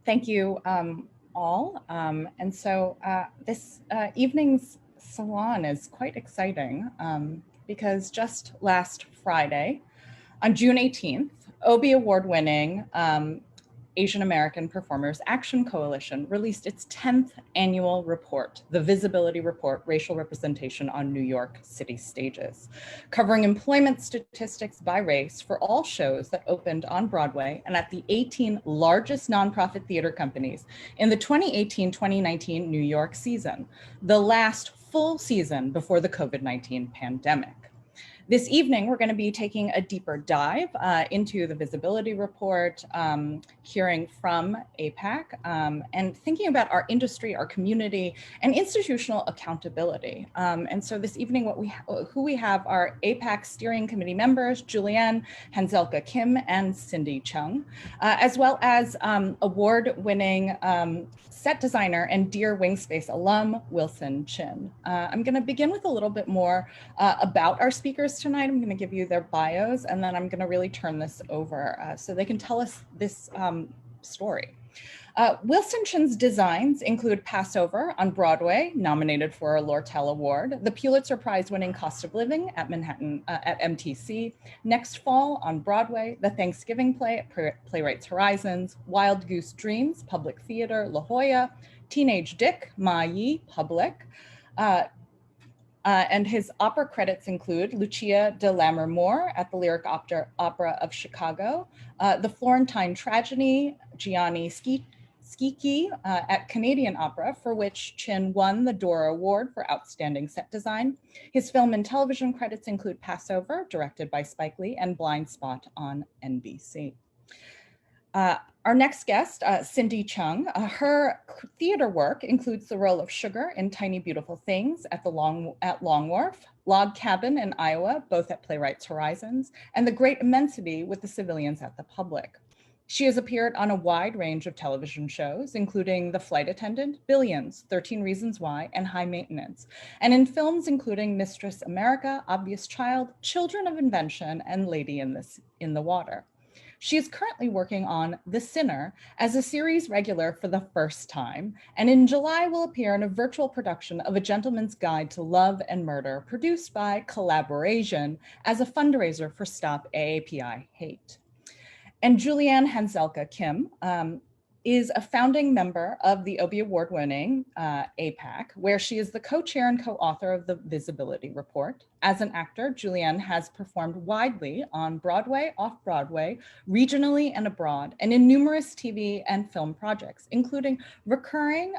Thank you all. This evening's salon is quite exciting because just last Friday, on June 18th, Obie award-winning Asian American Performers Action Coalition released its 10th annual report, the Visibility Report, Racial Representation on New York City Stages, covering employment statistics by race for all shows that opened on Broadway and at the 18 largest nonprofit theater companies in the 2018-2019 New York season, the last full season before the COVID-19 pandemic. This evening, we're going to be taking a deeper dive into the Visibility Report, hearing from AAPAC, and thinking about our industry, our community, and institutional accountability. And so this evening, who we have are AAPAC Steering Committee members, Julienne Hanzelka Kim and Cindy Chung, as well as award-winning set designer and dear Wingspace alum, Wilson Chin. I'm going to begin with a little bit more about our speakers tonight. I'm going to give you their bios, and then I'm going to really turn this over so they can tell us this story. Wilson Chin's designs include Passover on Broadway, nominated for a Lortel Award, the Pulitzer Prize-winning Cost of Living at Manhattan at MTC, Next Fall on Broadway, the Thanksgiving play at Playwrights Horizons, Wild Goose Dreams, Public Theater, La Jolla, Teenage Dick, Ma Yi, Public, and his opera credits include Lucia de Lammermoor at the Lyric Opera of Chicago, The Florentine Tragedy, Gianni Schicchi at Canadian Opera, for which Chin won the Dora Award for Outstanding Set Design. His film and television credits include Passover, directed by Spike Lee, and Blind Spot on NBC. Our next guest, Cindy Chung, her theater work includes the role of Sugar in Tiny Beautiful Things at Long Wharf, Log Cabin in Iowa, both at Playwrights Horizons, and The Great Immensity with the Civilians at the Public. She has appeared on a wide range of television shows, including The Flight Attendant, Billions, 13 Reasons Why, and High Maintenance, and in films including Mistress America, Obvious Child, Children of Invention, and Lady in the Water. She is currently working on The Sinner as a series regular for the first time, and in July will appear in a virtual production of A Gentleman's Guide to Love and Murder, produced by Collaboration as a fundraiser for Stop AAPI Hate. And Julienne Hanzelka Kim is a founding member of the Obie Award-winning AAPAC, where she is the co-chair and co-author of the Visibility Report. As an actor, Julienne has performed widely on Broadway, off-Broadway, regionally and abroad, and in numerous TV and film projects, including recurring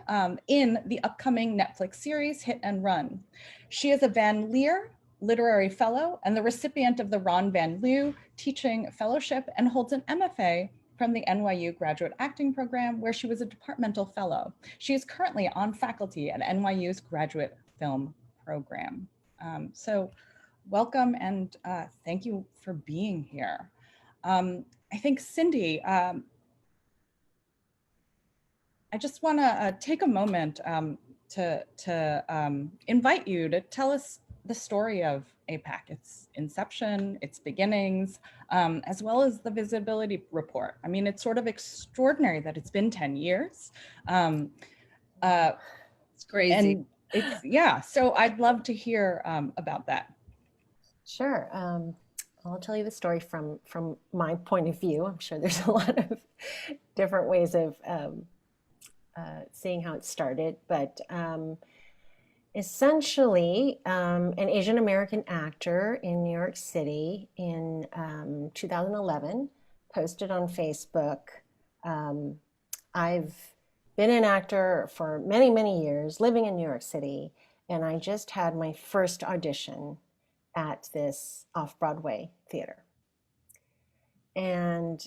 in the upcoming Netflix series Hit and Run. She is a Van Leer Literary Fellow and the recipient of the Ron Van Leeuw Teaching Fellowship, and holds an MFA from the NYU Graduate Acting Program, where she was a departmental fellow. She is currently on faculty at NYU's Graduate Film Program. So welcome, and thank you for being here. I think Cindy, I just wanna take a moment to invite you to tell us the story of AAPAC, its inception, its beginnings, as well as the Visibility Report. I mean, it's sort of extraordinary that it's been 10 years. It's crazy. And yeah, so I'd love to hear about that. Sure. I'll tell you the story from my point of view. I'm sure there's a lot of different ways of seeing how it started, but essentially, an Asian American actor in New York City in 2011 posted on Facebook, I've been an actor for many, many years, living in New York City, and I just had my first audition at this off-Broadway theater. And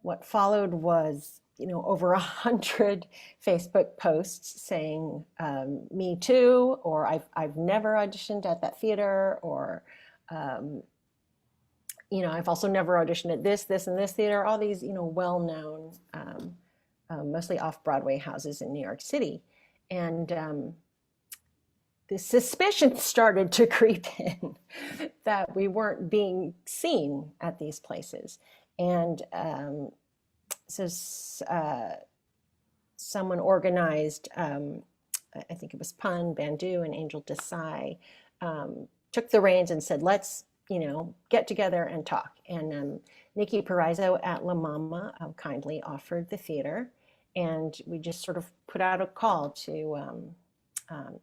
what followed was over 100 Facebook posts saying, me too, or I've never auditioned at that theater, or, I've also never auditioned at this, and this theater, all these, well-known, mostly off-Broadway houses in New York City. And the suspicion started to creep in that we weren't being seen at these places. And so someone organized, I think it was Pun, Bandu, and Angel Desai, took the reins and said, let's, get together and talk. And Nikki Perizzo at La Mama kindly offered the theater. And we just sort of put out a call to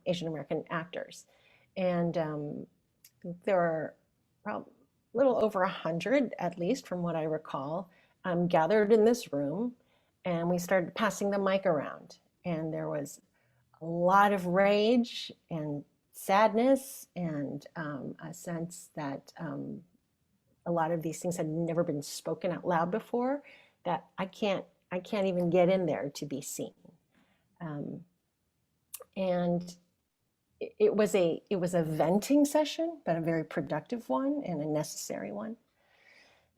Asian American actors. And there were probably a little over 100, at least from what I recall, gathered in this room. And we started passing the mic around. And there was a lot of rage and sadness and a sense that a lot of these things had never been spoken out loud before, that I can't even get in there to be seen. And it was a venting session, but a very productive one and a necessary one.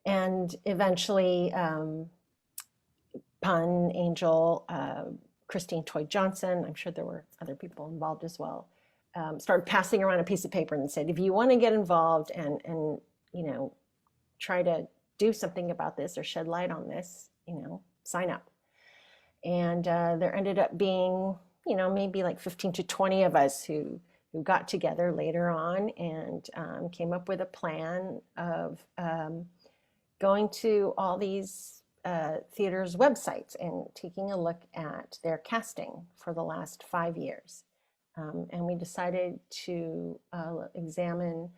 And eventually, Pun, Angel, Christine Toy Johnson, I'm sure there were other people involved as well, started passing around a piece of paper and said, if you want to get involved and try to do something about this or shed light on this, sign up. And there ended up being, maybe like 15 to 20 of us who got together later on and came up with a plan of going to all these theaters' websites and taking a look at their casting for the last 5 years. And we decided to examine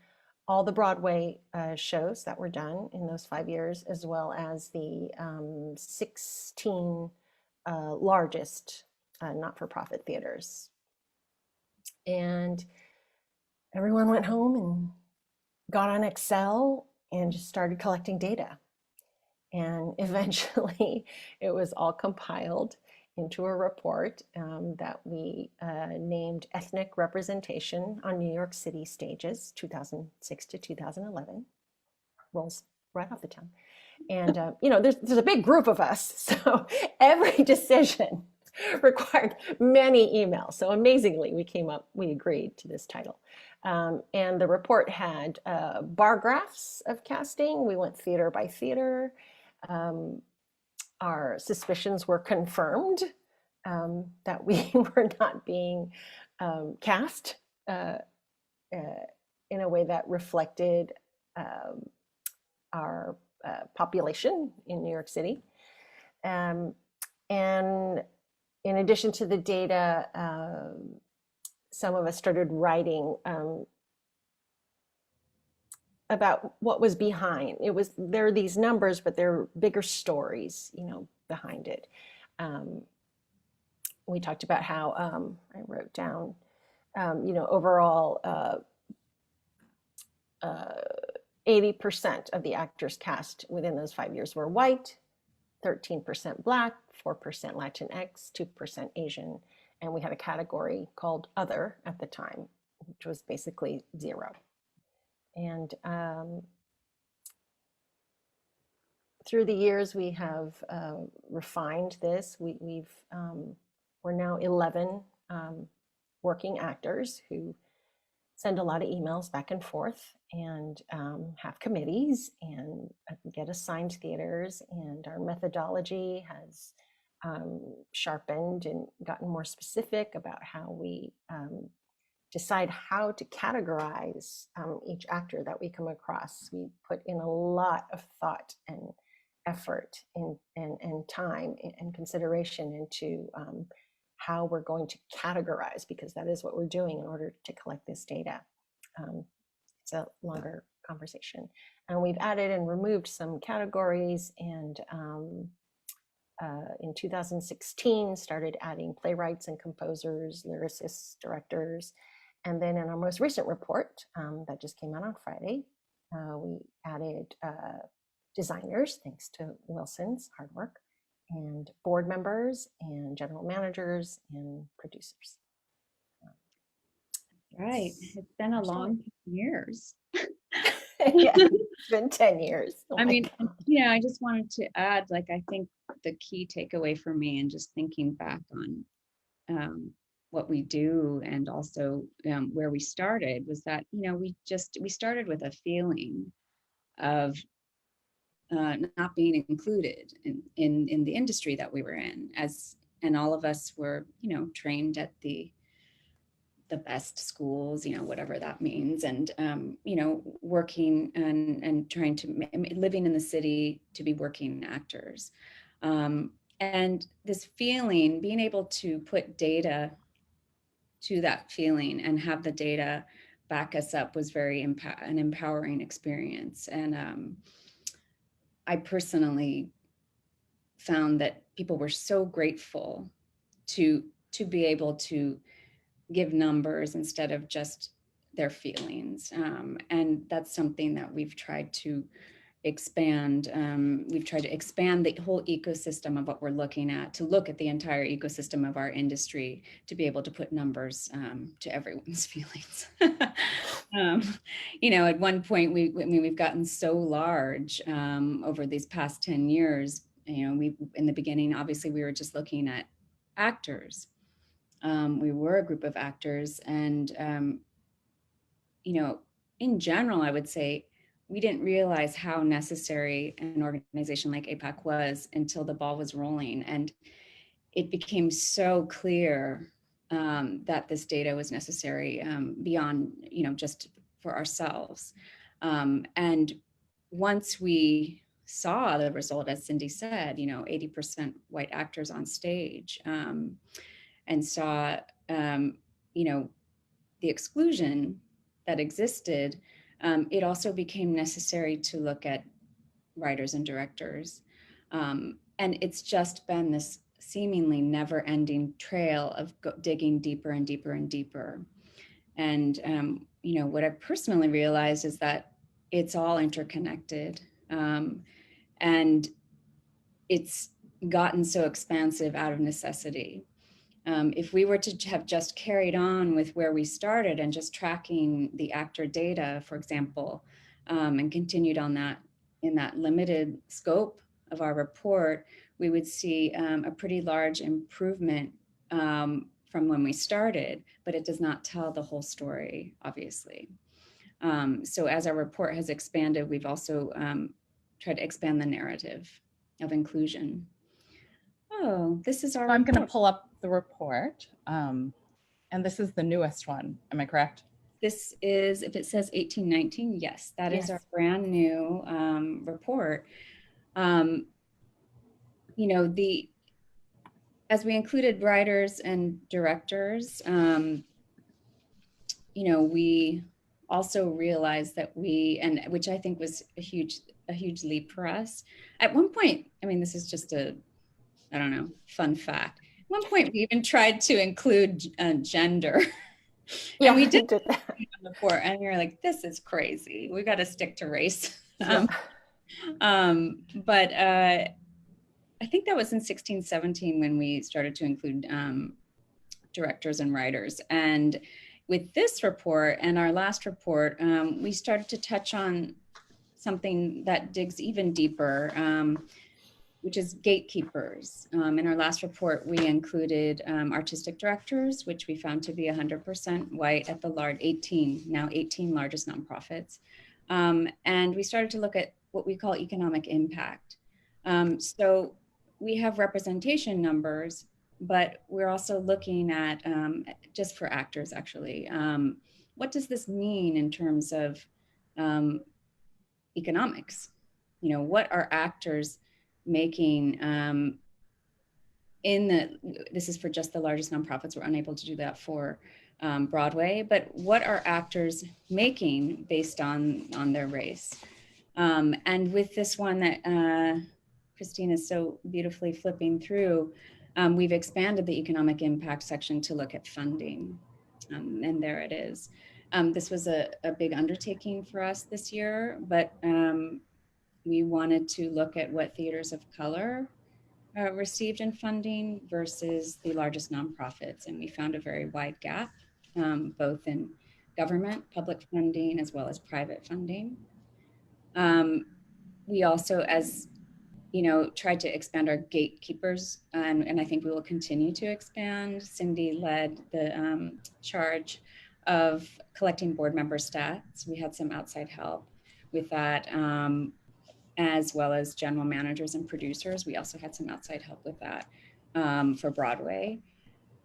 all the Broadway shows that were done in those 5 years, as well as the 16 largest not-for-profit theaters. And everyone went home and got on Excel and just started collecting data. And eventually it was all compiled into a report that we named Ethnic Representation on New York City Stages, 2006 to 2011. Rolls right off the tongue. And there's a big group of us, so every decision required many emails. So amazingly, we agreed to this title. And the report had bar graphs of casting. We went theater by theater. Our suspicions were confirmed that we were not being cast in a way that reflected our population in New York City. And in addition to the data, some of us started writing about what was behind. There are these numbers, but there are bigger stories, behind it. We talked about how I wrote down, overall, 80% of the actors cast within those 5 years were white, 13% Black, 4% Latinx, 2% Asian, and we had a category called Other at the time, which was basically 0. And through the years, we have refined this. We're now 11 working actors who send a lot of emails back and forth and have committees and get assigned theaters. And our methodology has sharpened and gotten more specific about how we decide how to categorize each actor that we come across. We put in a lot of thought and effort and time and consideration into how we're going to categorize, because that is what we're doing in order to collect this data. It's a longer conversation. And we've added and removed some categories, and in 2016 started adding playwrights and composers, lyricists, directors. And then in our most recent report that just came out on Friday, we added designers, thanks to Wilson's hard work, and board members and general managers and producers. Right. It's been a long 10 years. Yeah, it's been 10 years. Oh, I mean, I just wanted to add, I think the key takeaway for me, and just thinking back on what we do, and also where we started, was that, we started with a feeling of not being included in the industry that we were in, And all of us were, trained at the best schools, whatever that means. And, working and trying to, living in the city to be working actors. And this feeling, being able to put data to that feeling and have the data back us up was very an empowering experience. And I personally found that people were so grateful to be able to give numbers instead of just their feelings. And that's something that we've tried to expand. We've tried to expand the whole ecosystem of what we're looking at, to look at the entire ecosystem of our industry, to be able to put numbers to everyone's feelings. At one point, we've gotten so large over these past 10 years. In the beginning, obviously, we were just looking at actors. We were a group of actors, and in general, I would say we didn't realize how necessary an organization like AAPAC was until the ball was rolling, and it became so clear that this data was necessary beyond, just for ourselves. And once we saw the result, as Cindy said, 80% white actors on stage, and saw, the exclusion that existed, it also became necessary to look at writers and directors. And it's just been this seemingly never-ending trail of digging deeper and deeper and deeper. And, what I've personally realized is that it's all interconnected. And it's gotten so expansive out of necessity. If we were to have just carried on with where we started and just tracking the actor data, for example, and continued on that in that limited scope of our report, we would see a pretty large improvement from when we started, but it does not tell the whole story, obviously. So as our report has expanded, we've also tried to expand the narrative of inclusion. Oh, this is our I'm going to pull up the report. And this is the newest one. Am I correct? This is, if it says 1819, yes, that is our brand new report. As we included writers and directors, we also realized that which I think was a huge leap for us. At one point, this is just fun fact. At one point, we even tried to include gender. Yeah, and we did that before, and we were like, this is crazy. We got to stick to race. Yeah. But I think that was in 16, 17 when we started to include directors and writers. And with this report and our last report, we started to touch on something that digs even deeper, which is gatekeepers. In our last report, we included artistic directors, which we found to be 100% white at the 18 largest nonprofits. And we started to look at what we call economic impact. So we have representation numbers, but we're also looking at, just for actors actually, what does this mean in terms of economics? What are actors making this is for just the largest nonprofits. We're unable to do that for Broadway, but what are actors making based on their race? And with this one that Christine is so beautifully flipping through, we've expanded the economic impact section to look at funding. And there it is. This was a big undertaking for us this year, but we wanted to look at what theaters of color received in funding versus the largest nonprofits. And we found a very wide gap, both in government, public funding, as well as private funding. We also, tried to expand our gatekeepers, and I think we will continue to expand. Cindy led the charge of collecting board member stats. We had some outside help with that, as well as general managers and producers. We also had some outside help with that. for Broadway.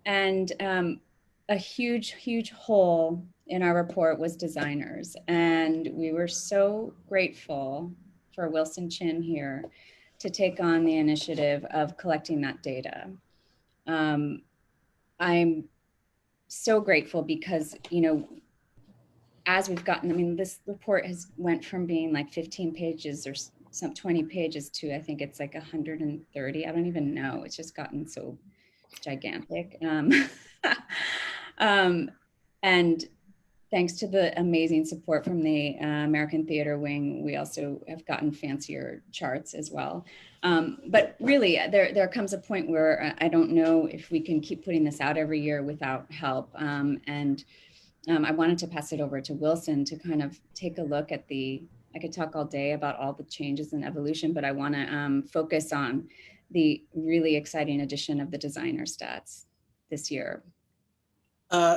And a huge hole in our report was designers. And we were so grateful for Wilson Chin here to take on the initiative of collecting that data. I'm so grateful because, you know, as we've gotten, I mean, this report has went from being like 15 pages or some 20 pages to, I think it's like 130. I don't even know. It's just gotten so gigantic. And thanks to the amazing support from the American Theater Wing, we also have gotten fancier charts as well. But really, there comes a point where I don't know if we can keep putting this out every year without help. I wanted to pass it over to Wilson to kind of take a look at I could talk all day about all the changes and evolution, but I want to focus on the really exciting addition of the designer stats this year.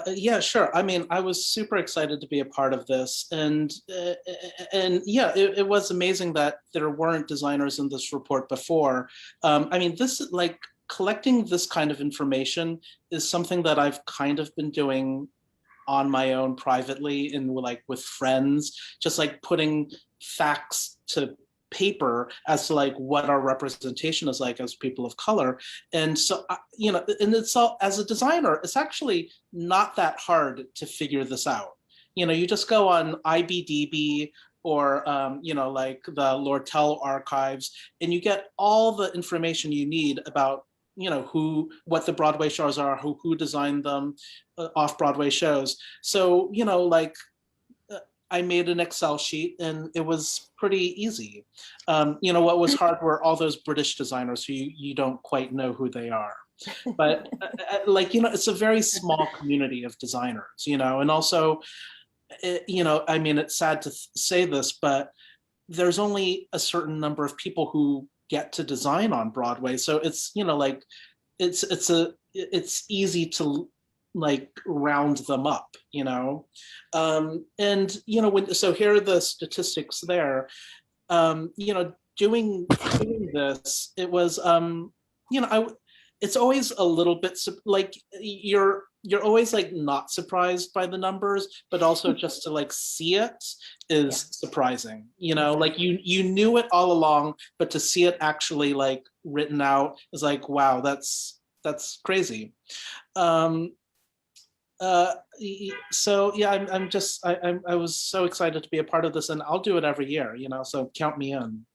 Yeah, sure. I mean, I was super excited to be a part of this, and yeah, it was amazing that there weren't designers in this report before. I mean, this, like, collecting this kind of information is something that I've kind of been doing on my own privately and like with friends, just like putting facts to paper as to like what our representation is like as people of color. And so, you know, and it's all, as a designer, it's actually not that hard to figure this out. You know, you just go on IBDB or, you know, like the Lortel archives, and you get all the information you need about, you know, what the Broadway shows are, who designed them, off-Broadway shows. So, you know, like, I made an Excel sheet and it was pretty easy. You know, what was hard were all those British designers who you don't quite know who they are. But like, you know, it's a very small community of designers, you know, and also, you know, I mean, it's sad to say this, but there's only a certain number of people who get to design on Broadway. So it's, you know, like, it's easy to like round them up, you know? And, you know, so here are the statistics there. You know, doing this, it was, you know, it's always a little bit, like, you're always like not surprised by the numbers, but also just to like see it is surprising, you know, like you knew it all along, but to see it actually like written out is like, wow, that's crazy. So yeah, I was so excited to be a part of this, and I'll do it every year, you know, so count me in.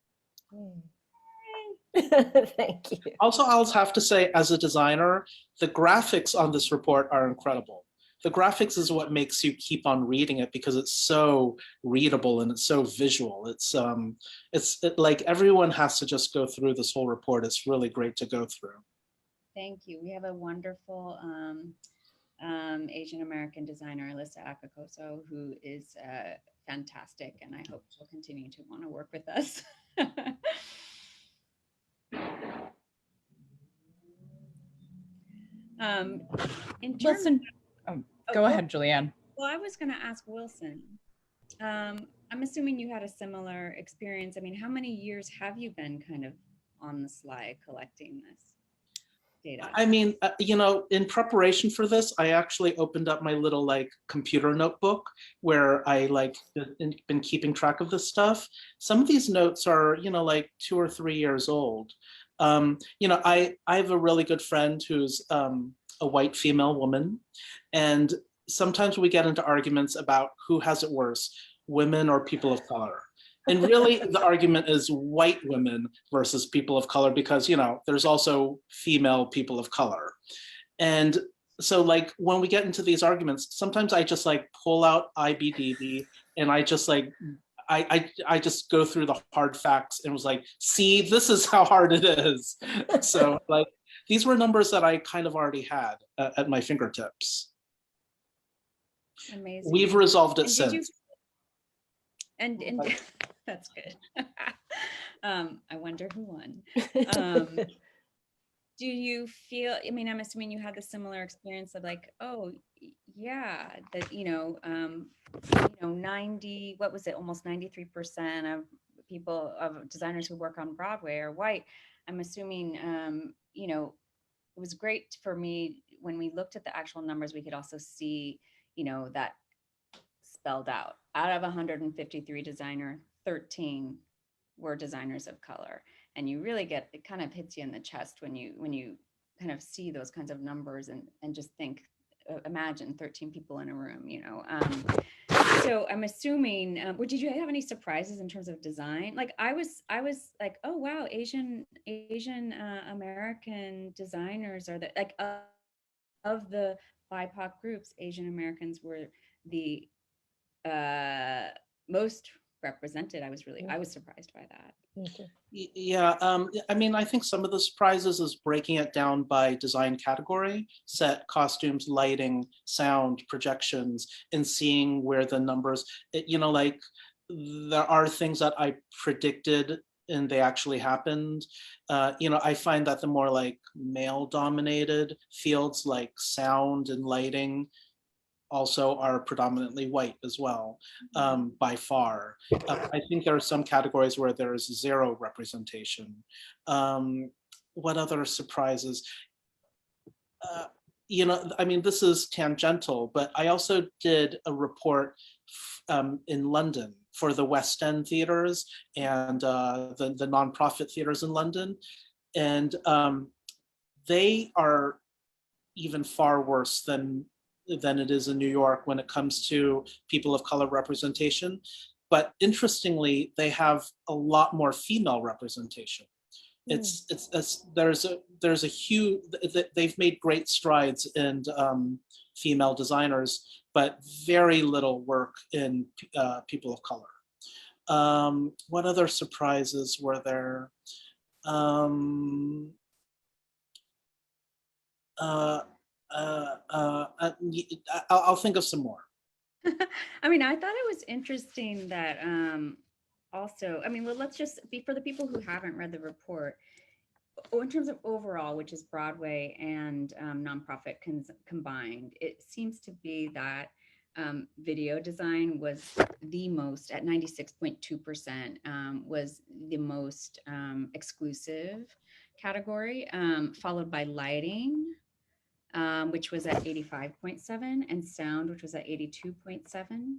Thank you. Also, I'll have to say, as a designer, the graphics on this report are incredible. The graphics is what makes you keep on reading it because it's so readable and it's so visual. It's like everyone has to just go through this whole report. It's really great to go through. Thank you. We have a wonderful Asian American designer, Alyssa Akakoso, who is fantastic, and I hope she'll continue to want to work with us. Wilson, go ahead, Julianne. Well, I was going to ask Wilson. I'm assuming you had a similar experience. I mean, how many years have you been kind of on the sly collecting this data? I mean, you know, in preparation for this, I actually opened up my little like computer notebook where I like been keeping track of this stuff. Some of these notes are, you know, like 2 or 3 years old. You know, I have a really good friend who's a white female woman, and sometimes we get into arguments about who has it worse, women or people of color. And really, the argument is white women versus people of color, because, you know, there's also female people of color. And so like when we get into these arguments, sometimes I just like pull out IBDB and I just like, I just go through the hard facts and was like, see, this is how hard it is. So like, these were numbers that I kind of already had at my fingertips. Amazing. We've resolved it since. And that's good. I wonder who won. Do you feel, I mean, I'm assuming you had the similar experience of like, oh yeah, that, you know, 90, what was it? Almost 93% of people, of designers who work on Broadway are white. I'm assuming, you know, was great for me when we looked at the actual numbers, we could also see, that spelled out of 153 designer, 13 were designers of color. And you really it kind of hits you in the chest when you kind of see those kinds of numbers and just think, imagine 13 people in a room, So I'm assuming, did you have any surprises in terms of design? Like I was like, oh wow, Asian American designers are of the BIPOC groups, Asian Americans were the most represented. I was surprised by that. Yeah, I mean, I think some of the surprises is breaking it down by design category, set, costumes, lighting, sound, projections, and seeing where the numbers, like there are things that I predicted and they actually happened. I find that the more like male dominated fields like sound and lighting also are predominantly white as well, by far. I think there are some categories where there is zero representation. What other surprises? I mean, this is tangential, but I also did a report in London for the West End theaters and the nonprofit theaters in London. And they are even far worse than it is in New York when it comes to people of color representation. But interestingly, they have a lot more female representation. There's a huge, they've made great strides in female designers, but very little work in people of color. What other surprises were there? I'll think of some more. I mean, I thought it was interesting that also, I mean, well, let's just be for the people who haven't read the report, in terms of overall, which is Broadway and nonprofit combined, it seems to be that video design was the most, at 96.2%, was the most exclusive category, followed by lighting, which was at 85.7, and sound, which was at 82.7,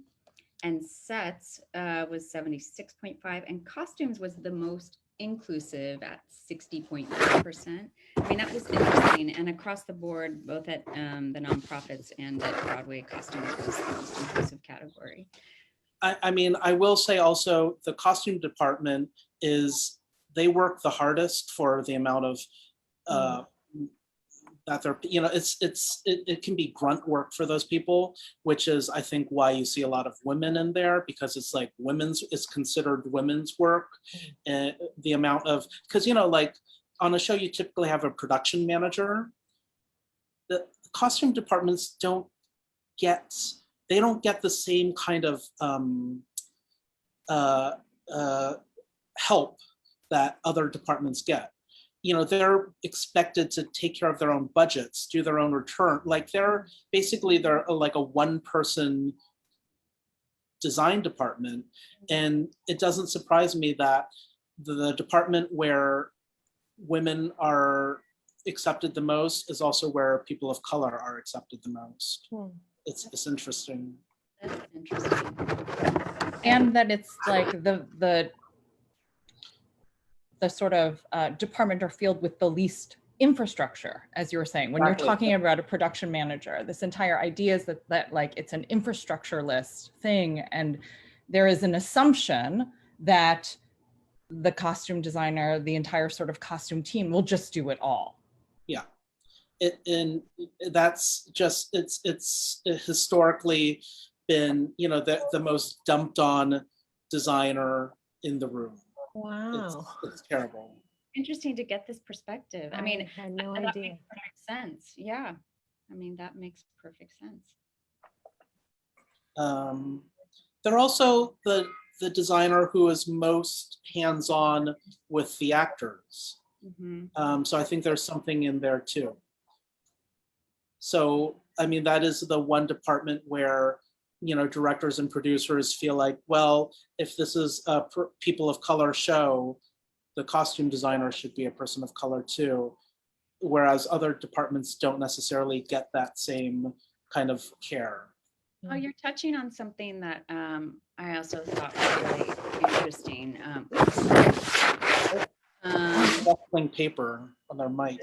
and sets was 76.5, and costumes was the most inclusive at 60.9%. I mean, that was interesting, and across the board, both at the nonprofits and at Broadway, costumes was the most inclusive category. I mean, I will say also the costume department they work the hardest for the amount of that they're, it can be grunt work for those people, which is, I think, why you see a lot of women in there, because it's like it's considered women's work. And the amount of, because, like on a show, you typically have a production manager. The costume departments don't get the same kind of help that other departments get. They're expected to take care of their own budgets, do their own return. Like they're like a one-person design department. And it doesn't surprise me that the department where women are accepted the most is also where people of color are accepted the most. It's interesting. That's interesting. And that it's like the sort of department or field with the least infrastructure, as you were saying, when Exactly. You're talking about a production manager, this entire idea is that like it's an infrastructure-less thing. And there is an assumption that the costume designer, the entire sort of costume team will just do it all. Yeah. And that's just, it's historically been, the most dumped on designer in the room. Wow. It's terrible. Interesting to get this perspective. I mean, had no that idea. makes perfect sense. Yeah. I mean, that makes perfect sense. They're also the designer who is most hands-on with the actors. Mm-hmm. So I think there's something in there too. So, I mean, that is the one department where, directors and producers feel like, well, if this is a people of color show, the costume designer should be a person of color too. whereas other departments don't necessarily get that same kind of care. Oh, you're touching on something that I also thought was really interesting. Shuffling paper on their mic.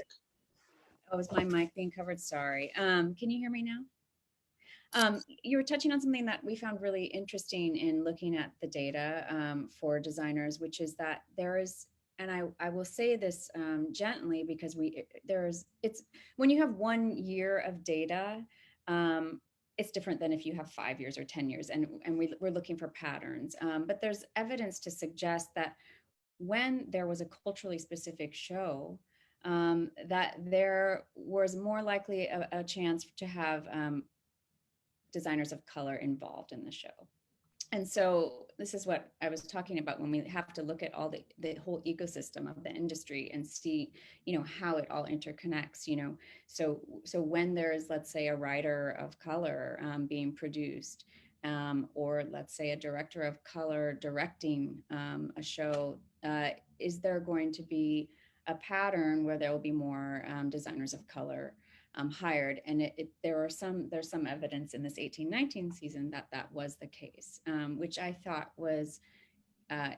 Oh, is my mic being covered? Sorry. Can you hear me now? You were touching on something that we found really interesting in looking at the data for designers, which is that there is, and I will say this gently because it's when you have 1 year of data, it's different than if you have 5 years or 10 years, and we're looking for patterns. But there's evidence to suggest that when there was a culturally specific show, that there was more likely a chance to have designers of color involved in the show. And so this is what I was talking about when we have to look at all the whole ecosystem of the industry and see, how it all interconnects, So when there is, let's say, a writer of color being produced, or let's say a director of color directing a show, is there going to be a pattern where there will be more designers of color hired? And there's some evidence in this 18-19 season that was the case, which I thought was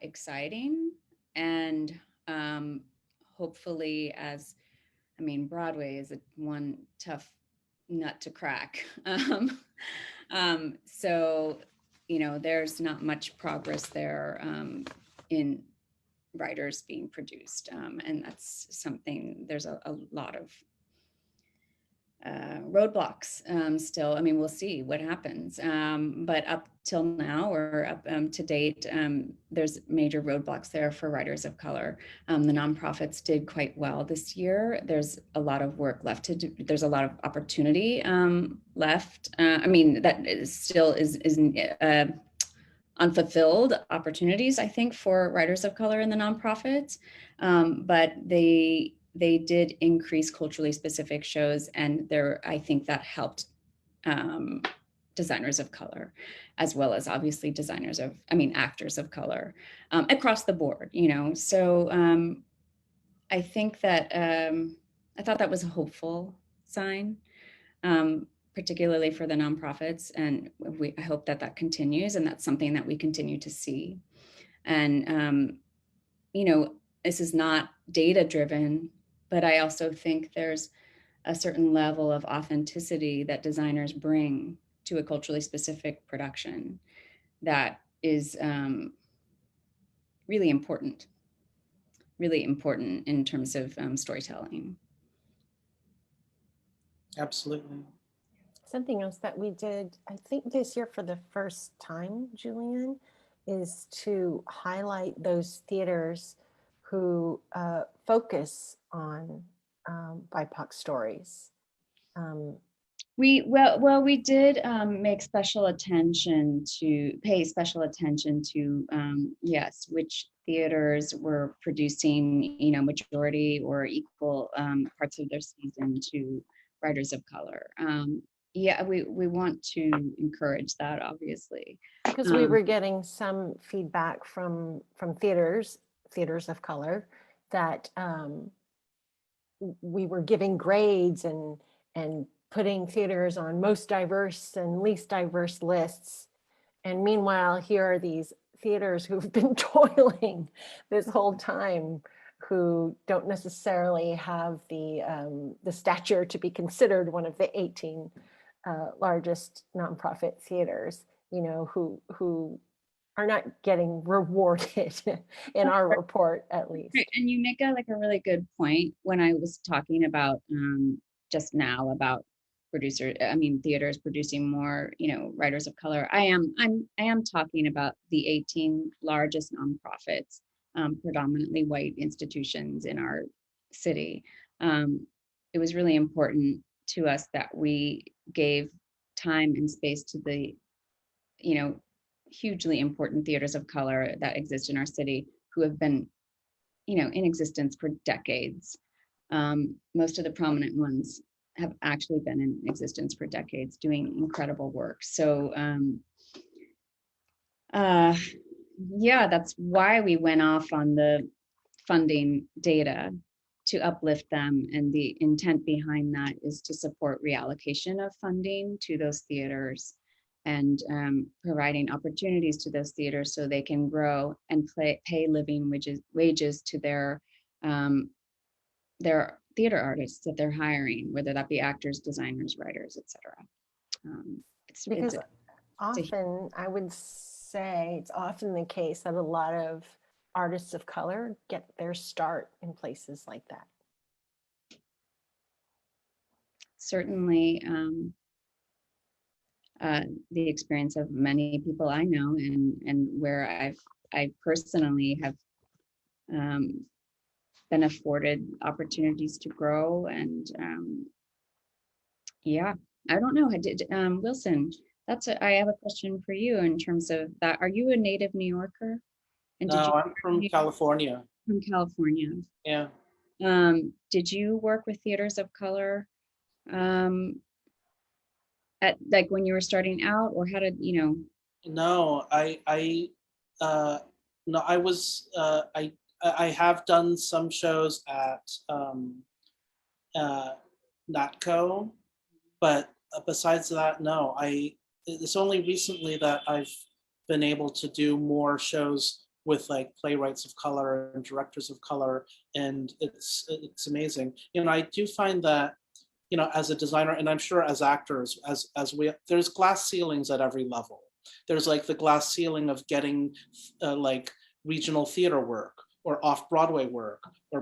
exciting. And hopefully, Broadway is one tough nut to crack. So, there's not much progress there in writers being produced. And that's something, there's a lot of roadblocks still. We'll see what happens. But up till now, or up to date, there's major roadblocks there for writers of color. The nonprofits did quite well this year. There's a lot of work left to do. There's a lot of opportunity left. That still is unfulfilled opportunities, I think, for writers of color in the nonprofits. But they did increase culturally specific shows, and I think that helped designers of color, as well as obviously actors of color across the board, So I think that I thought that was a hopeful sign, particularly for the nonprofits, and I hope that continues, and that's something that we continue to see. And this is not data driven, but I also think there's a certain level of authenticity that designers bring to a culturally specific production that is really important in terms of storytelling. Absolutely. Something else that we did, I think this year for the first time, Julienne, is to highlight those theaters who focus on BIPOC stories. We did pay special attention to yes, which theaters were producing majority or equal parts of their season to writers of color. We want to encourage that, obviously, because we were getting some feedback from theaters of color that we were giving grades and putting theaters on most diverse and least diverse lists. And meanwhile, here are these theaters who've been toiling this whole time, who don't necessarily have the stature to be considered one of the 18 largest nonprofit theaters, who are not getting rewarded in our report, at least. Right. And you make a really good point when I was talking about just now about theaters producing more, writers of color. I am talking about the 18 largest nonprofits, predominantly white institutions in our city. It was really important to us that we gave time and space to the, hugely important theaters of color that exist in our city, who have been, in existence for decades. Most of the prominent ones have actually been in existence for decades, doing incredible work. So that's why we went off on the funding data, to uplift them. And the intent behind that is to support reallocation of funding to those theaters and providing opportunities to those theaters so they can grow and pay living wages to their theater artists that they're hiring, whether that be actors, designers, writers, etc. Because often, I would say it's often the case that a lot of artists of color get their start in places like that. Certainly, the experience of many people I know, and where I personally have been afforded opportunities to grow, and yeah, I don't know. Wilson, I have a question for you in terms of that. Are you a native New Yorker? And No, I'm from California. From California. Yeah. Did you work with theaters of color at like when you were starting out, or how did you know? No, no, I have done some shows at NATCO, but besides that, no. It's only recently that I've been able to do more shows with like playwrights of color and directors of color, and it's amazing. You know, I do find that, you know, as a designer, and I'm sure as actors, there's glass ceilings at every level. There's like the glass ceiling of getting like regional theater work or off-Broadway work or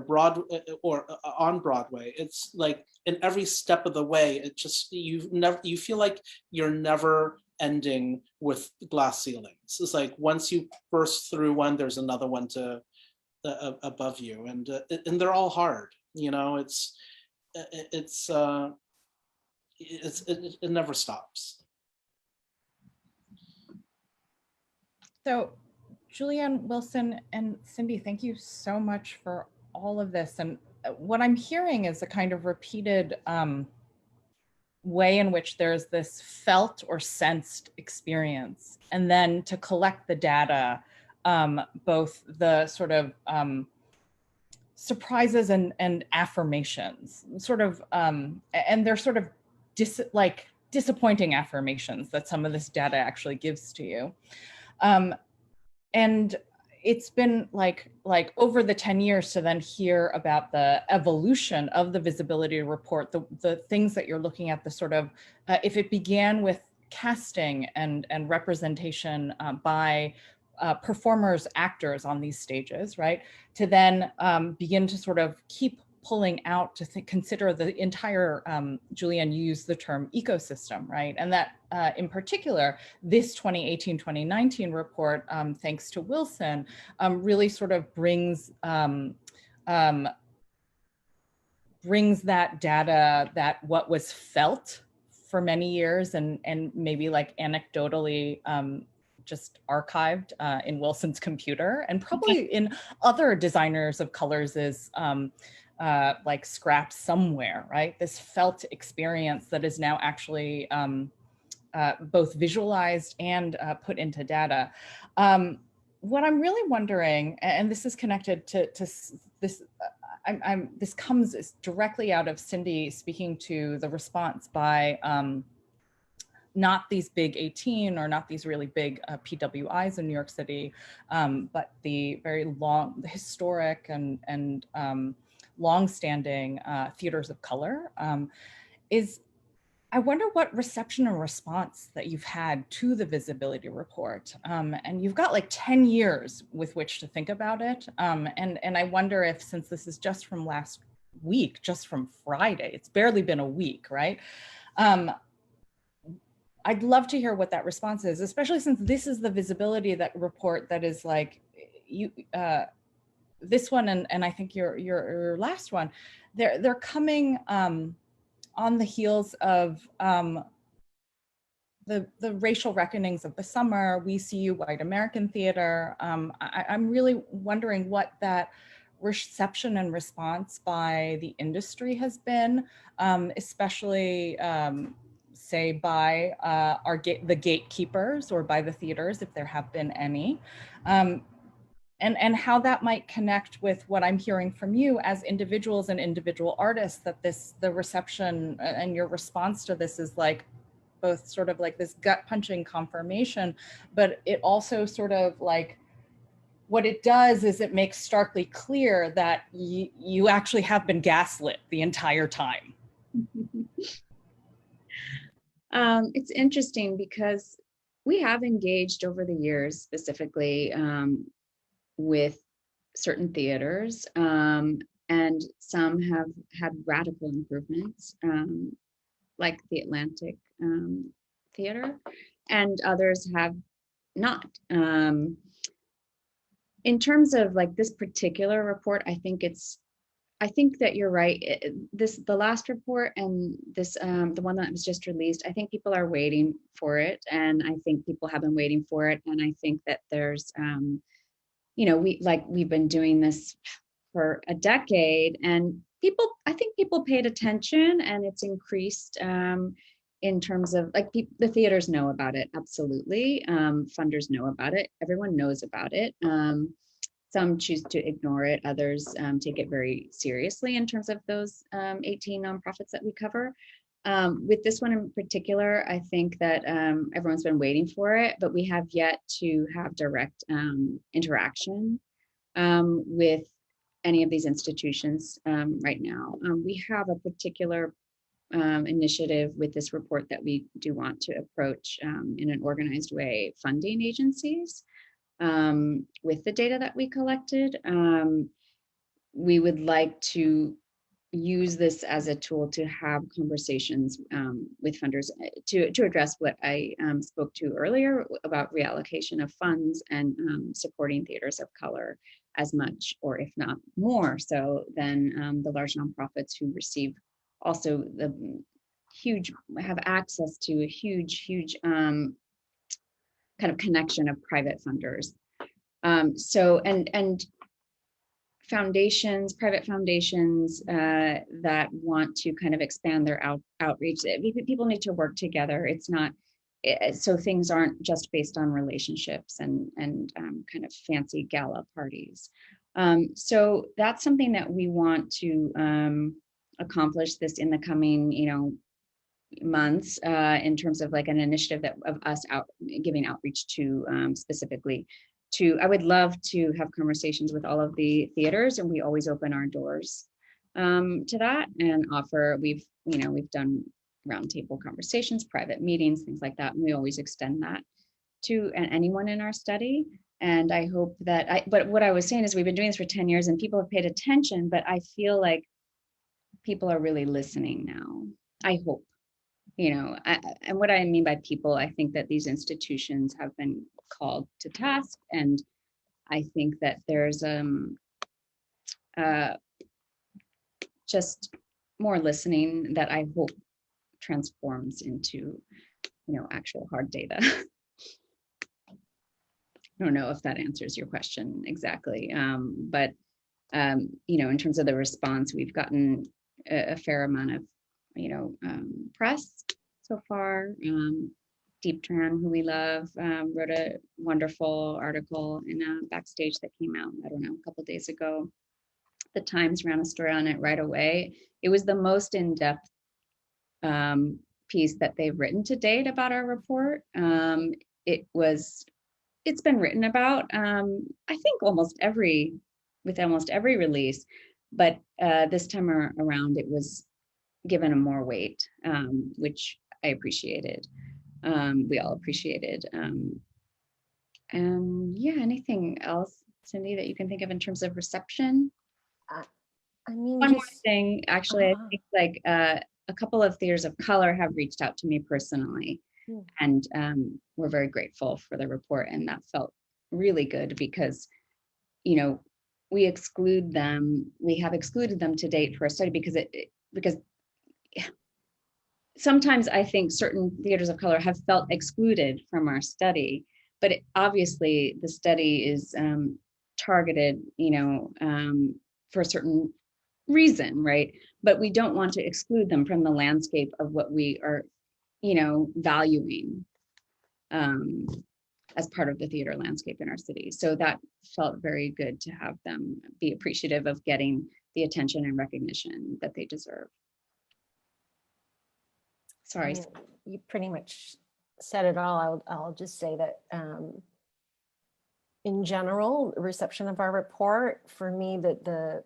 on Broadway. It's like in every step of the way, it just, you feel like you're never ending with glass ceilings. It's like once you burst through one, there's another one to above you, and they're all hard. You know, it never stops. So Julienne, Wilson, and Cindy, thank you so much for all of this. And what I'm hearing is a kind of repeated way in which there's this felt or sensed experience. And then to collect the data, both the sort of surprises and affirmations, sort of, and they're sort of disappointing affirmations that some of this data actually gives to you. And it's been like over the 10 years to then hear about the evolution of the visibility report, the things that you're looking at, the sort of, if it began with casting and representation by performers, actors on these stages, right? To then begin to sort of keep pulling out to consider the entire, Julienne, you used the term ecosystem, right? And that in particular, this 2018-2019 report, thanks to Wilson, really sort of brings that data, that what was felt for many years and maybe like anecdotally just archived in Wilson's computer, and probably in other designers of colors is like scrapped somewhere, right? This felt experience that is now actually both visualized and put into data. What I'm really wondering, and this is connected to this, this comes directly out of Cindy speaking to the response by not these big 18 or not these really big PWIs in New York City, but the very the historic and long-standing theaters of color. I wonder what reception and response that you've had to the visibility report. And you've got like 10 years with which to think about it. And I wonder if, since this is just from last week, just from Friday, it's barely been a week, right? I'd love to hear what that response is, especially since this is the visibility that report that is like, this one and I think your last one, they're coming on the heels of the racial reckonings of the summer. We See You, White American Theater. I'm really wondering what that reception and response by the industry has been, especially say by the gatekeepers or by the theaters, if there have been any. and how that might connect with what I'm hearing from you as individuals and individual artists, that the reception and your response to this is like both sort of like this gut punching confirmation, but it also sort of like, what it does is it makes starkly clear that you actually have been gaslit the entire time. It's interesting because we have engaged over the years specifically with certain theaters, and some have had radical improvements, like the Atlantic Theater, and others have not. In terms of like this particular report, I think that you're right. The last report and this, the one that was just released, I think people are waiting for it, and I think people have been waiting for it, and I think that there's, we've been doing this for a decade, and I think people paid attention, and it's increased in terms of like the theaters know about it, absolutely. Funders know about it. Everyone knows about it. Some choose to ignore it. Others take it very seriously in terms of those 18 nonprofits that we cover. With this one in particular, I think that everyone's been waiting for it, but we have yet to have direct interaction with any of these institutions right now. We have a particular initiative with this report that we do want to approach in an organized way, funding agencies with the data that we collected. We would like to use this as a tool to have conversations with funders to address what I spoke to earlier about reallocation of funds and supporting theaters of color as much, or if not more so, than the large nonprofits who receive also have access to a huge kind of connection of private funders. And foundations, private foundations that want to kind of expand their outreach. People need to work together. It's not, so things aren't just based on relationships and kind of fancy gala parties. So that's something that we want to accomplish this in the coming, months in terms of like an initiative of us giving outreach to specifically to, I would love to have conversations with all of the theaters, and we always open our doors to that and offer, we've done roundtable conversations, private meetings, things like that. And we always extend that to anyone in our study. And I hope that but what I was saying is we've been doing this for 10 years and people have paid attention, but I feel like people are really listening now. I hope, and what I mean by people, I think that these institutions have been called to task, and I think that there's just more listening that I hope transforms into, actual hard data. I don't know if that answers your question exactly, but in terms of the response, we've gotten a fair amount of press so far. Deep Tran, who we love, wrote a wonderful article in a Backstage that came out, I don't know, a couple of days ago. The Times ran a story on it right away. It was the most in-depth piece that they've written to date about our report. It's been written about, I think with almost every release, but this time around it was given a more weight, which I appreciated. We all appreciated. And yeah, anything else, Cindy, that you can think of in terms of reception? One more thing, actually, I think like a couple of theaters of color have reached out to me personally, and we're very grateful for the report, and that felt really good because, we exclude them. We have excluded them to date for a study because sometimes I think certain theaters of color have felt excluded from our study, but obviously the study is targeted, for a certain reason, right? But we don't want to exclude them from the landscape of what we are, valuing. as part of the theater landscape in our city. So that felt very good to have them be appreciative of getting the attention and recognition that they deserve. Sorry. You pretty much said it all. I'll just say that in general, reception of our report, for me, that the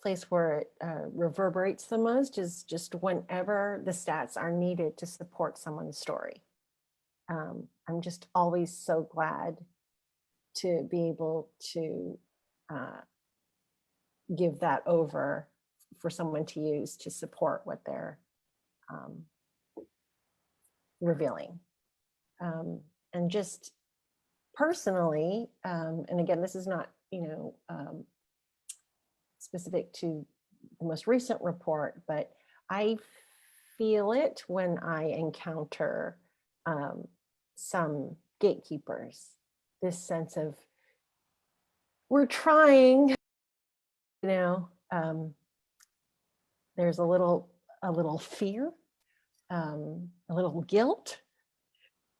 place where it reverberates the most is just whenever the stats are needed to support someone's story. I'm just always so glad to be able to give that over for someone to use to support what they're revealing. And just personally, and again, this is not, specific to the most recent report, but I feel it when I encounter some gatekeepers, this sense of, we're trying, there's a little fear, a little guilt,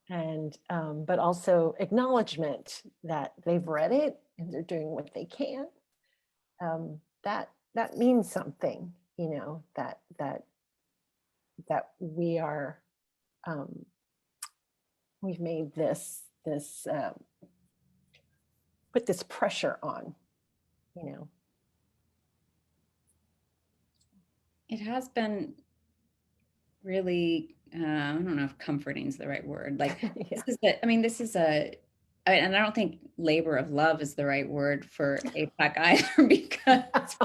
and but also acknowledgement that they've read it and they're doing what they can. That means something, that we are, we've made this put this pressure on, It has been really, I don't know if comforting is the right word. Like, Yeah. and I don't think labor of love is the right word for APAC either, because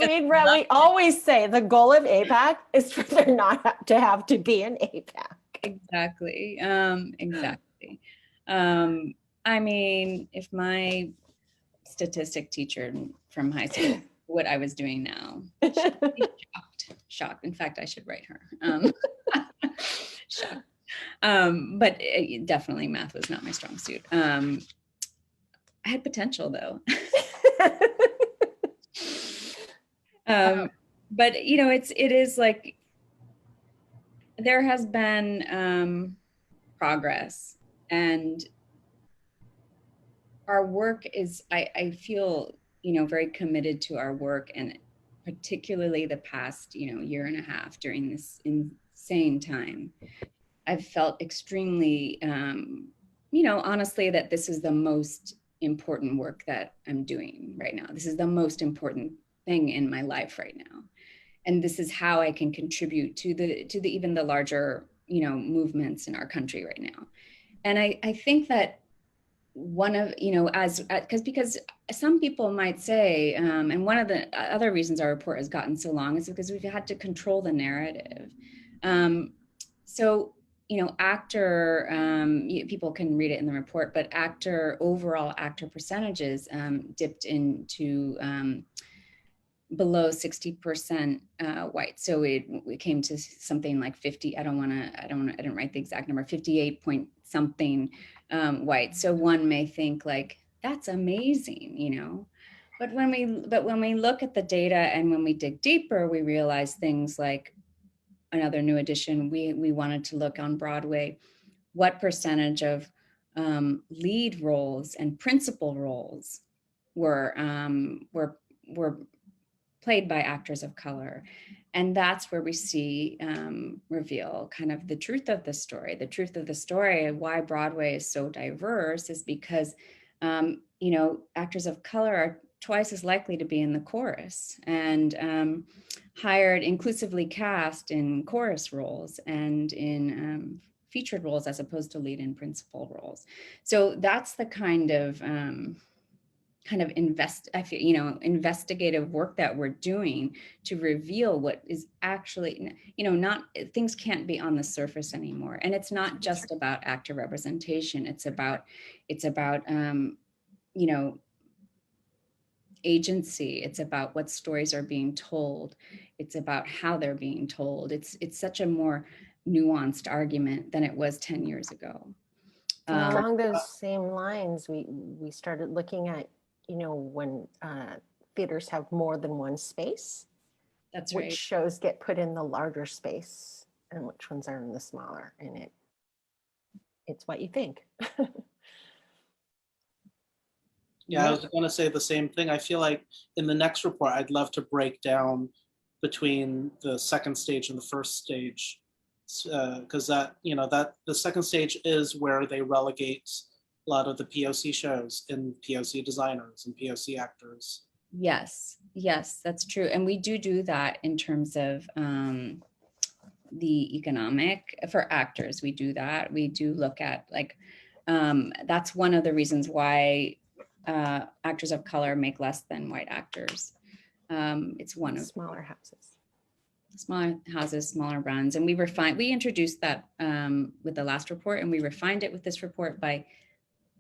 we always say the goal of APAC is for there not to have to be an APAC. Exactly. Exactly. I mean, if my statistic teacher from high school, what I was doing now, she'd be shocked. In fact, I should write her. Shocked. But definitely math was not my strong suit. I had potential though. But it is like, there has been progress, and our work is, I feel, very committed to our work, and particularly the past, year and a half during this insane time. I've felt extremely, honestly, that this is the most important work that I'm doing right now. This is the most important thing in my life right now. And this is how I can contribute to the even the larger, movements in our country right now. And I think that one of, because some people might say, and one of the other reasons our report has gotten so long is because we've had to control the narrative. So, actor, people can read it in the report, but overall actor percentages dipped into below 60% white. So it came to something like 50, I didn't write the exact number, 58 point something white. So one may think like, that's amazing, but when we look at the data and when we dig deeper, we realize things like, another new addition, we wanted to look on Broadway, what percentage of lead roles and principal roles were played by actors of color. And that's where we see reveal kind of the truth of the story. The truth of the story of why Broadway is so diverse is because, actors of color are twice as likely to be in the chorus, and hired, inclusively cast in chorus roles and in featured roles as opposed to lead and principal roles. So that's the kind of investigative work that we're doing to reveal what is actually, not, things can't be on the surface anymore. And it's not just about actor representation. It's about agency. It's about what stories are being told. It's about how they're being told. It's such a more nuanced argument than it was 10 years ago. Along those same lines, we started looking at, when theaters have more than one space, That's which right. shows get put in the larger space and which ones are in the smaller, and it's what you think. Yeah, I was going to say the same thing. I feel like in the next report, I'd love to break down between the second stage and the first stage, because that, you know, that the second stage is where they relegate a lot of the POC shows and POC designers and POC actors. Yes, yes, that's true. And we do that in terms of the economic for actors. We do that. We do look at like, that's one of the reasons why actors of color make less than white actors. It's one of smaller houses, smaller brands. And we introduced that with the last report, and we refined it with this report by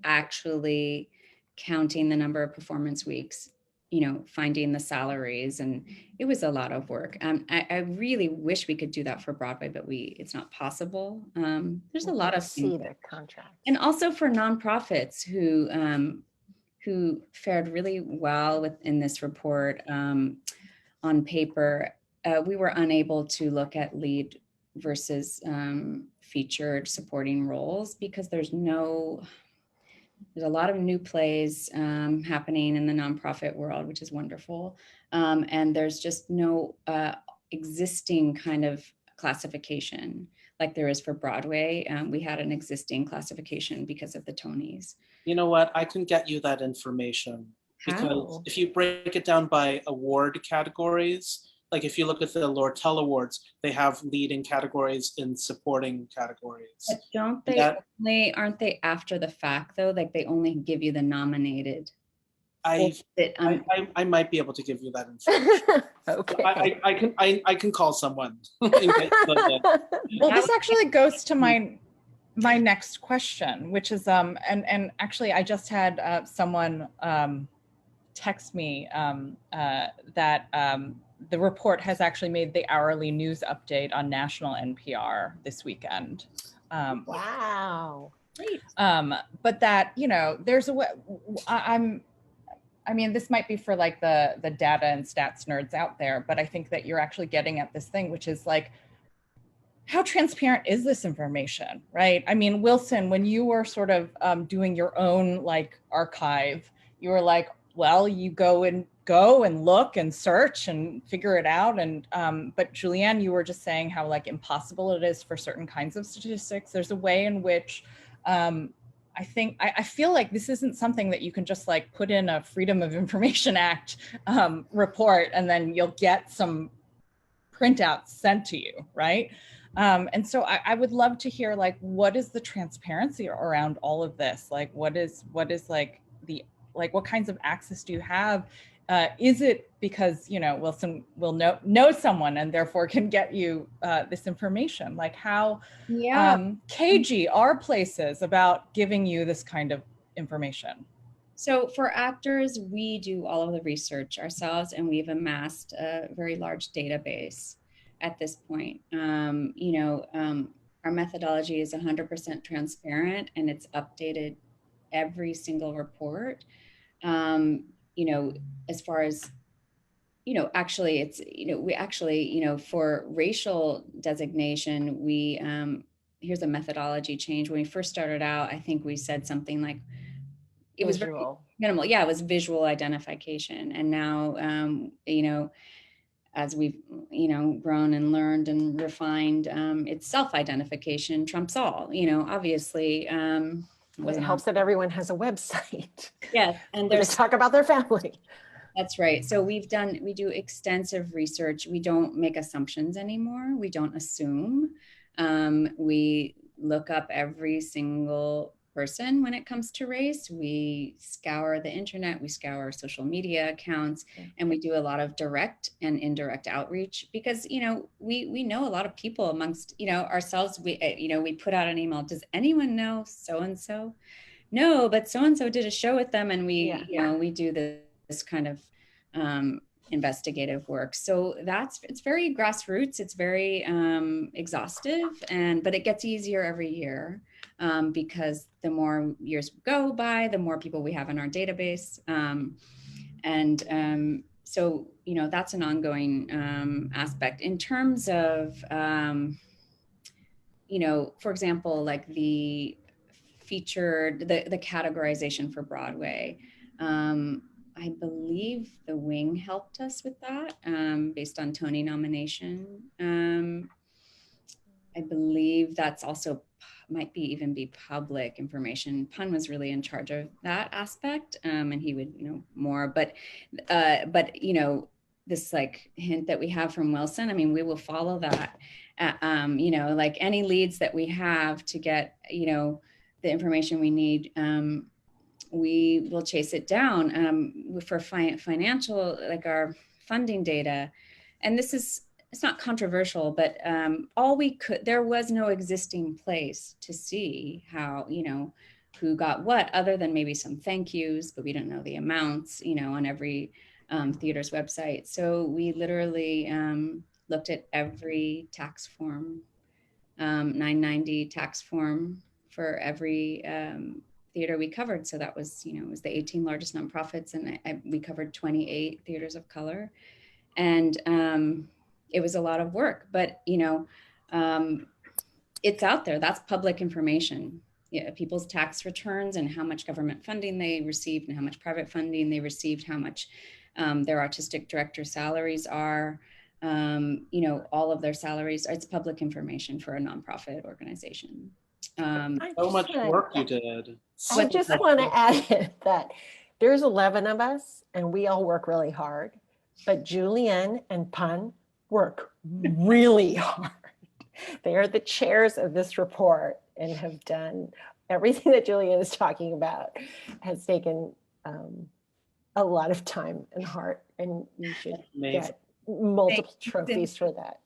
actually counting the number of performance weeks, you know, finding the salaries, and it was a lot of work. I really wish we could do that for Broadway, but it's not possible. There's a lot of see the contract, and also for nonprofits who fared really well within this report. On paper, we were unable to look at lead versus featured supporting roles because there's a lot of new plays happening in the nonprofit world, which is wonderful. And there's just no existing kind of classification like there is for Broadway. We had an existing classification because of the Tonys. You know what? I can get you that information. Because if you break it down by award categories, like if you look at the Lortel Awards, they have leading categories and supporting categories. But don't they aren't they after the fact though? Like they only give you the nominated. I might be able to give you that information. Okay. I can call someone. Well, this actually goes to my next question, which is and actually I just had someone text me that the report has actually made the hourly news update on national NPR this weekend. Wow. Great. But that, you know, there's a way, I mean, this might be for like the data and stats nerds out there, but I think that you're actually getting at this thing, which is like, how transparent is this information, right? I mean, Wilson, when you were sort of doing your own like archive, you were like, well, you go and look and search and figure it out. And but Julienne, you were just saying how like impossible it is for certain kinds of statistics. There's a way in which I feel like this isn't something that you can just like put in a Freedom of Information Act report and then you'll get some printouts sent to you, right? And so I would love to hear like, what is the transparency around all of this? Like, what is like what kinds of access do you have? Is it because, you know, Wilson will know someone and therefore can get you this information? Like how cagey are places about giving you this kind of information? So for actors, we do all of the research ourselves, and we've amassed a very large database at this point. Our methodology is 100% transparent, and it's updated every single report. As far as, actually it's, we actually, for racial designation, we, here's a methodology change. When we first started out, I think we said something like, it was very minimal. Yeah, it was visual identification. And now, as we've, grown and learned and refined, it's self-identification trumps all, obviously. It helps that everyone has a website. Yes, and there's talk about their family. That's right. So we do extensive research. We don't make assumptions anymore. We don't assume. We look up every single person when it comes to race. We scour the internet, we scour social media accounts, and we do a lot of direct and indirect outreach because, we know a lot of people amongst, ourselves. We put out an email. Does anyone know so-and-so? No, but so-and-so did a show with them. And we do this kind of investigative work. So it's very grassroots. It's very exhaustive, but it gets easier every year because the more years go by, the more people we have in our database. So, that's an ongoing aspect in terms of, for example, like the featured, the categorization for Broadway. I believe the Wing helped us with that, based on Tony nomination. I believe that's also might be even be public information. Pun was really in charge of that aspect, and he would know more. But this like hint that we have from Wilson, I mean, we will follow that. Like any leads that we have to get, the information we need, we will chase it down for financial, like our funding data. And it's not controversial, but there was no existing place to see how, who got what, other than maybe some thank yous, but we don't know the amounts, on every theater's website. So we literally looked at every tax form, 990 tax form for every theater we covered. So that was, it was the 18 largest nonprofits, and we covered 28 theaters of color. And it was a lot of work, but it's out there. That's public information. Yeah, people's tax returns and how much government funding they received and how much private funding they received, how much their artistic director salaries are, all of their salaries. It's public information for a nonprofit organization. So much work you did. I just want to add that there's 11 of us and we all work really hard, but Julienne and Pun work really hard. They are the chairs of this report and have done everything that Julienne is talking about, has taken a lot of time and heart, and you should get multiple trophies for that.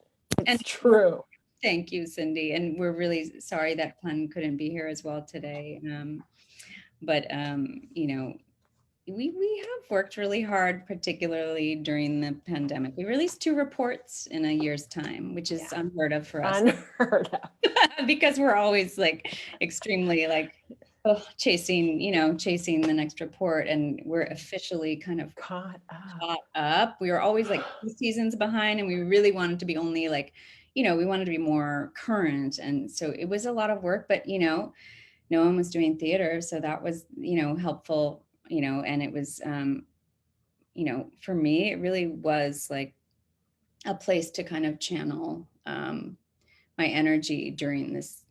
It's true. Thank you, Cindy. And we're really sorry that Pun couldn't be here as well today. We have worked really hard, particularly during the pandemic. We released 2 reports in a year's time, which is unheard of for us. Unheard of. Because we're always like extremely like chasing the next report, and we're officially kind of caught up. We were always like 2 seasons behind, and we really wanted to be only like, we wanted to be more current. And so it was a lot of work, but no one was doing theater. So that was, helpful, and it was, for me, it really was like a place to kind of channel my energy during this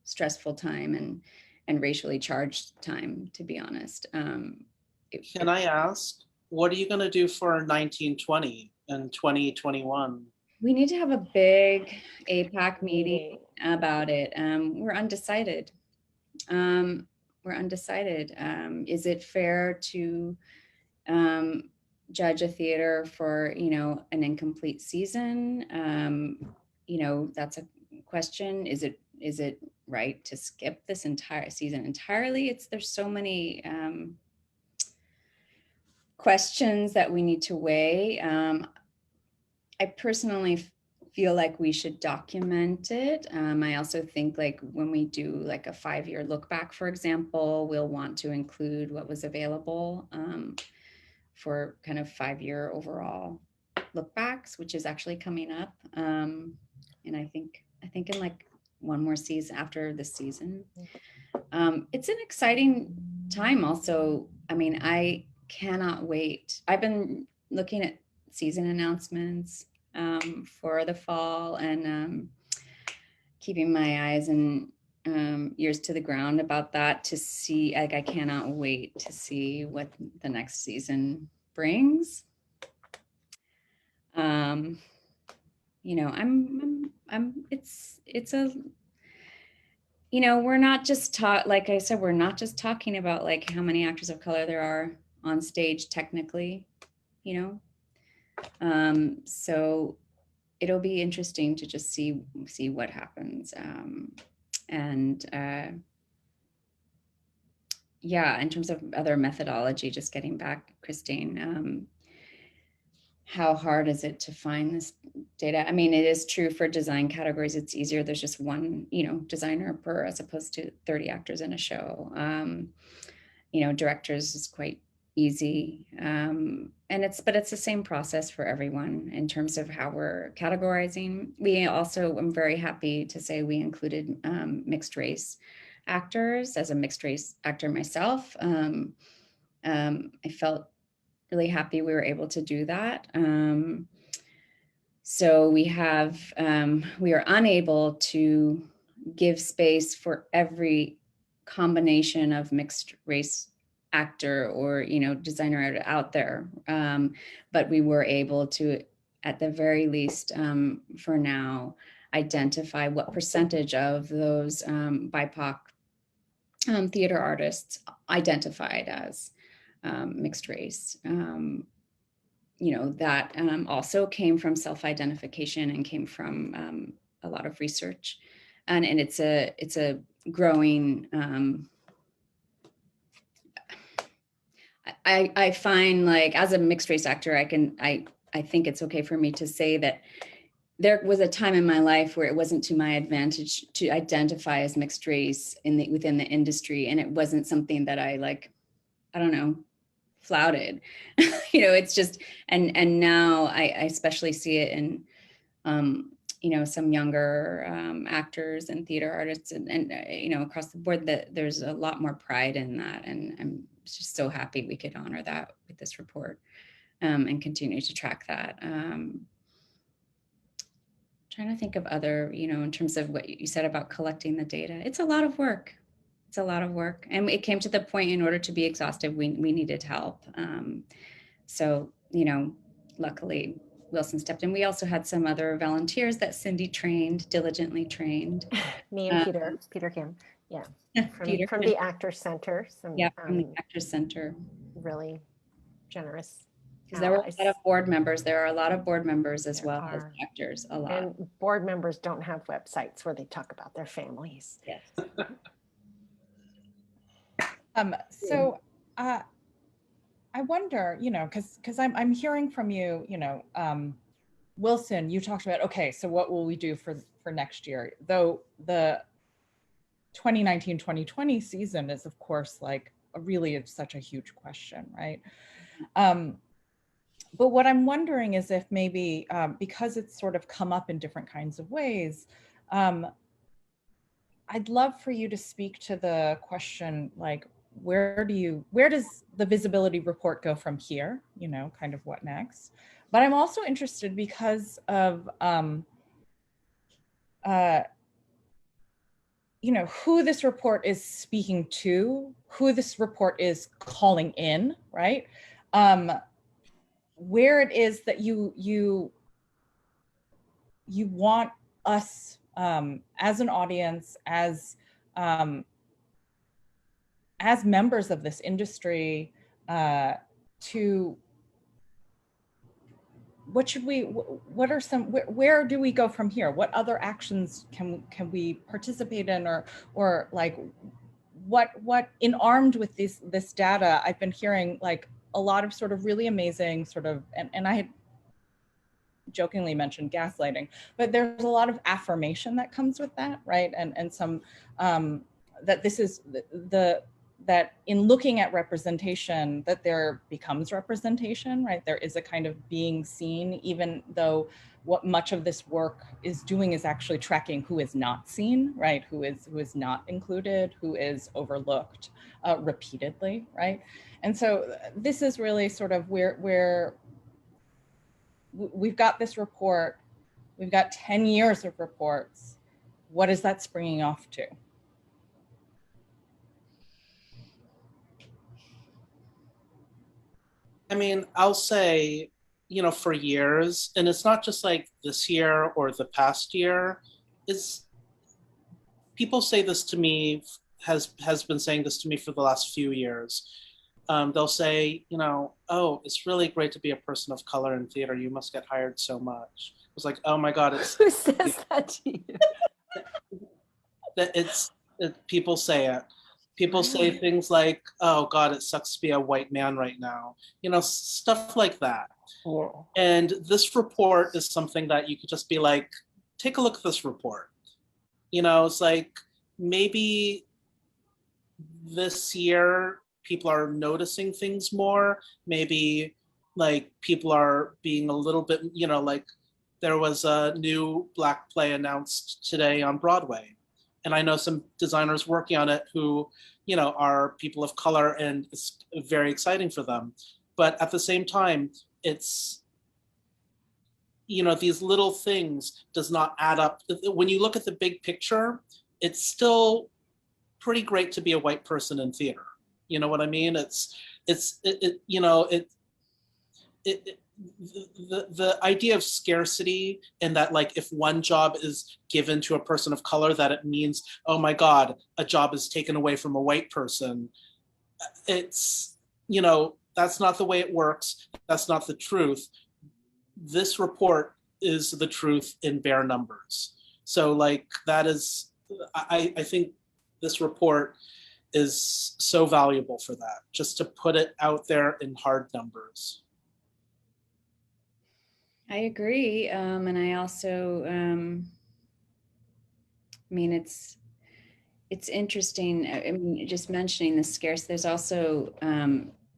stressful time and racially charged time, to be honest. Can I ask, what are you going to do for 1920 and 2021? We need to have a big AAPAC meeting about it. We're undecided. Is it fair to judge a theater for, an incomplete season? That's a question. Is it right to skip this entire season entirely? There's so many questions that we need to weigh. I personally feel like we should document it. I also think like when we do like a 5-year look back, for example, we'll want to include what was available for kind of 5-year overall look backs, which is actually coming up. And I think in like one more season after this season. It's an exciting time also. I mean, I cannot wait. I've been looking at season announcements for the fall, and keeping my eyes and ears to the ground about that to see, like, I cannot wait to see what the next season brings. It's a, we're not just like I said, we're not just talking about like how many actors of color there are on stage technically, so it'll be interesting to just see what happens. In terms of other methodology, just getting back, Christine, how hard is it to find this data? I mean, it is true for design categories, it's easier. There's just one, designer per, as opposed to 30 actors in a show. Directors is quite easy. But it's the same process for everyone in terms of how we're categorizing. We also, I'm very happy to say we included mixed race actors as a mixed race actor myself. I felt really happy we were able to do that. So we are unable to give space for every combination of mixed race actor or, designer out there. But we were able to, at the very least, for now, identify what percentage of those BIPOC theater artists identified as mixed race. That also came from self-identification and came from a lot of research, and it's a growing. I find, like, as a mixed race actor, I think it's okay for me to say that there was a time in my life where it wasn't to my advantage to identify as mixed race within the industry, and it wasn't something that I don't know, flouted. It's just, and now I especially see it in some younger actors and theater artists and across the board, that there's a lot more pride in that, and I'm just so happy we could honor that with this report and continue to track that. Trying to think of other, in terms of what you said about collecting the data. It's a lot of work. It's a lot of work. And it came to the point, in order to be exhaustive, we needed help. So, luckily Wilson stepped in. We also had some other volunteers that Cindy diligently trained. Me and Peter Kim. Yeah. From the Actors Center. From the Actors Center. Really generous. Because there were a lot of board members. There are a lot of board members as well as actors, a lot. And board members don't have websites where they talk about their families. Yes. So I wonder, because I'm hearing from you, Wilson, you talked about, okay, so what will we do for next year? Though the 2019-2020 season is, of course, like such a huge question, right? But what I'm wondering is if maybe, because it's sort of come up in different kinds of ways, I'd love for you to speak to the question, like, where does the visibility report go from here? Kind of what next? But I'm also interested because of, who this report is speaking to, who this report is calling in, right? Where it is that you want us as an audience, as members of this industry, to where do we go from here? What other actions can we participate in, or like what armed with this data? I've been hearing like a lot of sort of really amazing sort of, and I had jokingly mentioned gaslighting, but there's a lot of affirmation that comes with that, right? And some that this is that in looking at representation, that there becomes representation, right? There is a kind of being seen, even though what much of this work is doing is actually tracking who is not seen, right? Who is not included, who is overlooked repeatedly, right? And so this is really sort of where we've got this report, we've got 10 years of reports. What is that springing off to? I mean, I'll say, for years, and it's not just like this year or the past year, is people say this to me, has been saying this to me for the last few years. They'll say, oh, it's really great to be a person of color in theater. You must get hired so much. It's like, oh my God, who says that to you? People say it. People say things like, oh God, it sucks to be a white man right now. Stuff like that. Whoa. And this report is something that you could just be like, take a look at this report. It's like, maybe this year people are noticing things more. Maybe like people are being a little bit, like there was a new Black play announced today on Broadway. And I know some designers working on it who, you know, are people of color, and it's very exciting for them. But at the same time, it's, you know, these little things does not add up. When you look at the big picture, it's still pretty great to be a white person in theater. You know what I mean? You know, the idea of scarcity, and that like if one job is given to a person of color, that it means, oh my God, a job is taken away from a white person. It's, you know, that's not the way it works. That's not the truth. This report is the truth in bare numbers. So like that is, I think this report is so valuable for that, just to put it out there in hard numbers. I agree. And I also, I mean, it's interesting. I mean, just mentioning the scarce, there's also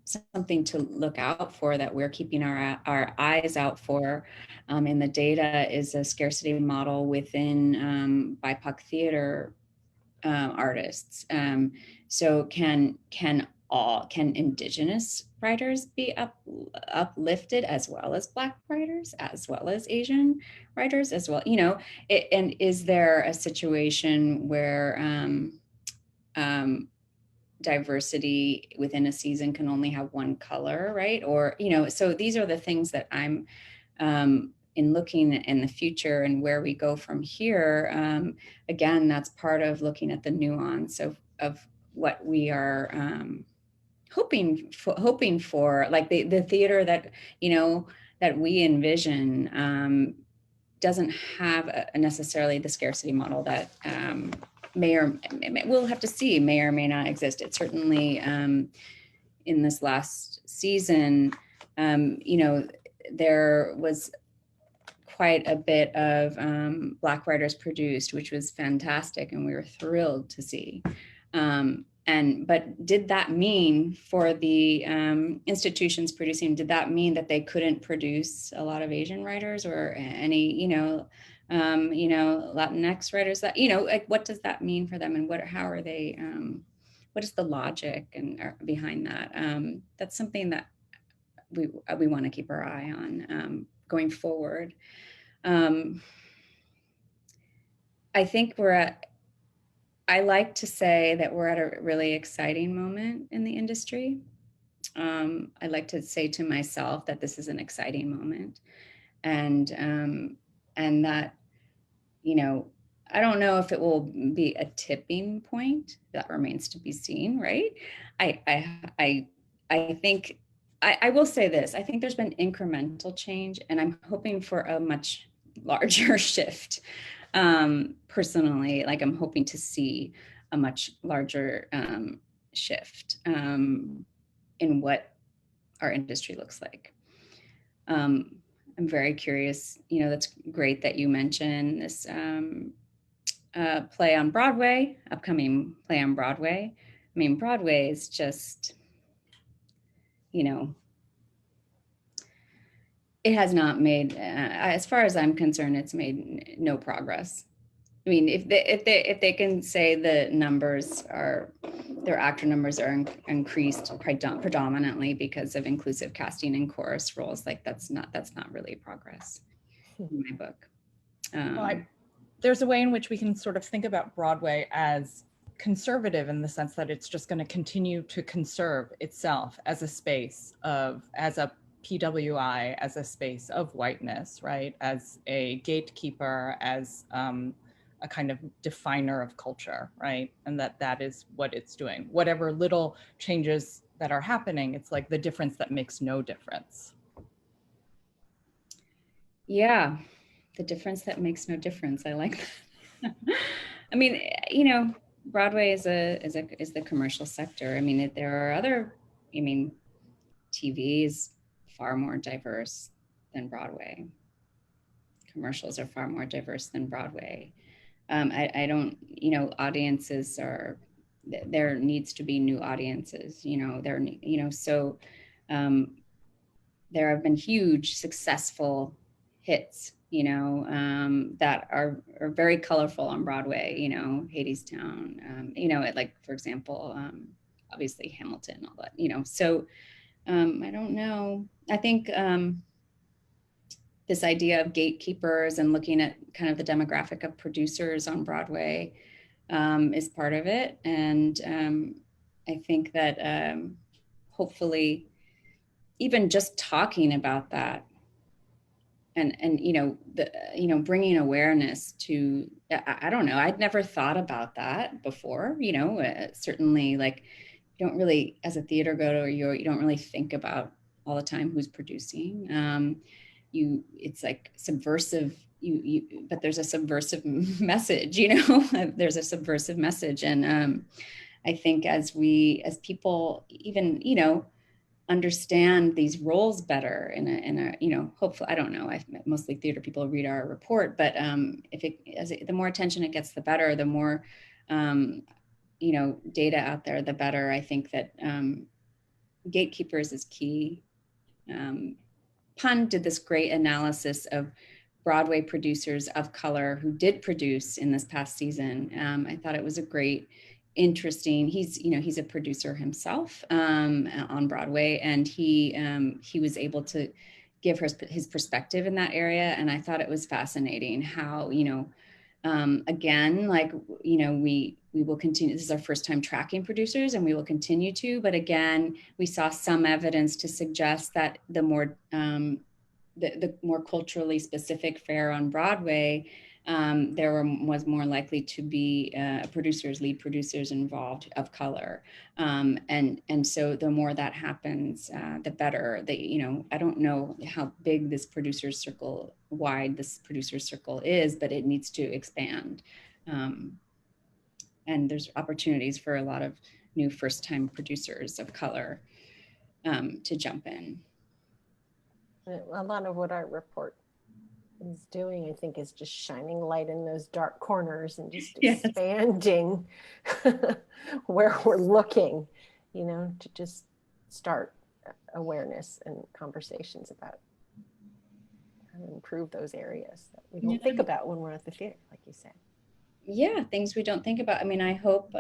something to look out for that we're keeping our eyes out for in the data is a scarcity model within BIPOC theater artists. So can Indigenous writers be uplifted as well as Black writers, as well as Asian writers, as well? You know, and is there a situation where diversity within a season can only have one color, right? Or, you know, so these are the things that I'm in looking in the future and where we go from here. Again, that's part of looking at the nuance of what we are hoping for, like the theater that, you know, that we envision doesn't have necessarily the scarcity model that we'll have to see, may or may not exist. It certainly in this last season, you know, there was quite a bit of Black writers produced, which was fantastic, and we were thrilled to see. But did that mean for the institutions producing, did that mean that they couldn't produce a lot of Asian writers or any, you know, Latinx writers? That, you know, like what does that mean for them, and how are they? What is the logic and behind that? That's something that we want to keep our eye on going forward. I think I like to say that we're at a really exciting moment in the industry. I like to say to myself that this is an exciting moment, and that, you know, I don't know if it will be a tipping point. That remains to be seen, right? I think I will say this. I think there's been incremental change, and I'm hoping for a much larger shift. Personally, like I'm hoping to see a much larger shift in what our industry looks like. I'm very curious, you know, that's great that you mentioned this play on Broadway, upcoming play on Broadway. I mean, Broadway is just, you know, it has not made, as far as I'm concerned, it's made no progress. I mean, if they can say the numbers are, their actor numbers are increased predominantly because of inclusive casting and chorus roles, like that's not really progress in my book. There's a way in which we can sort of think about Broadway as conservative, in the sense that it's just going to continue to conserve itself as a space of, as a PWI, as a space of whiteness, right? As a gatekeeper, as a kind of definer of culture, right? And that is what it's doing. Whatever little changes that are happening, it's like the difference that makes no difference. Yeah, the difference that makes no difference. I like that. I mean, you know, Broadway is the commercial sector. I mean, there are other, I mean, TV is far more diverse than Broadway. Commercials are far more diverse than Broadway. I don't, you know, audiences are, there needs to be new audiences, you know, so there have been huge successful hits, that are very colorful on Broadway, Hadestown, like, for example, obviously Hamilton, all that, so I don't know. I think this idea of gatekeepers and looking at kind of the demographic of producers on Broadway is part of it. And I think that hopefully even just talking about that and bringing awareness to, I don't know, I'd never thought about that before, certainly, like, you don't really, as a theater goer, you don't really think about all the time who's producing. It's like subversive, but there's a subversive message, there's a subversive message. And I think as people even, understand these roles better in a hopefully, I don't know, mostly theater people read our report, but the more attention it gets, the better. The more data out there, the better. I think that gatekeepers is key. Pun did this great analysis of Broadway producers of color who did produce in this past season. I thought it was a great, interesting. He's a producer himself on Broadway, and he was able to give his perspective in that area. And I thought it was fascinating how, again, like, we will continue. This is our first time tracking producers, and we will continue to. But again, we saw some evidence to suggest that the more culturally specific fare on Broadway, there was more likely to be lead producers involved of color, and so the more that happens, the better. I don't know how big this producer circle is, but it needs to expand, and there's opportunities for a lot of new first-time producers of color to jump in. A lot of what our report is doing, I think, is just shining light in those dark corners and just expanding where we're looking, to just start awareness and conversations about how to improve those areas that we don't think about when we're at the theater, like you said. Yeah, things we don't think about. I mean, I hope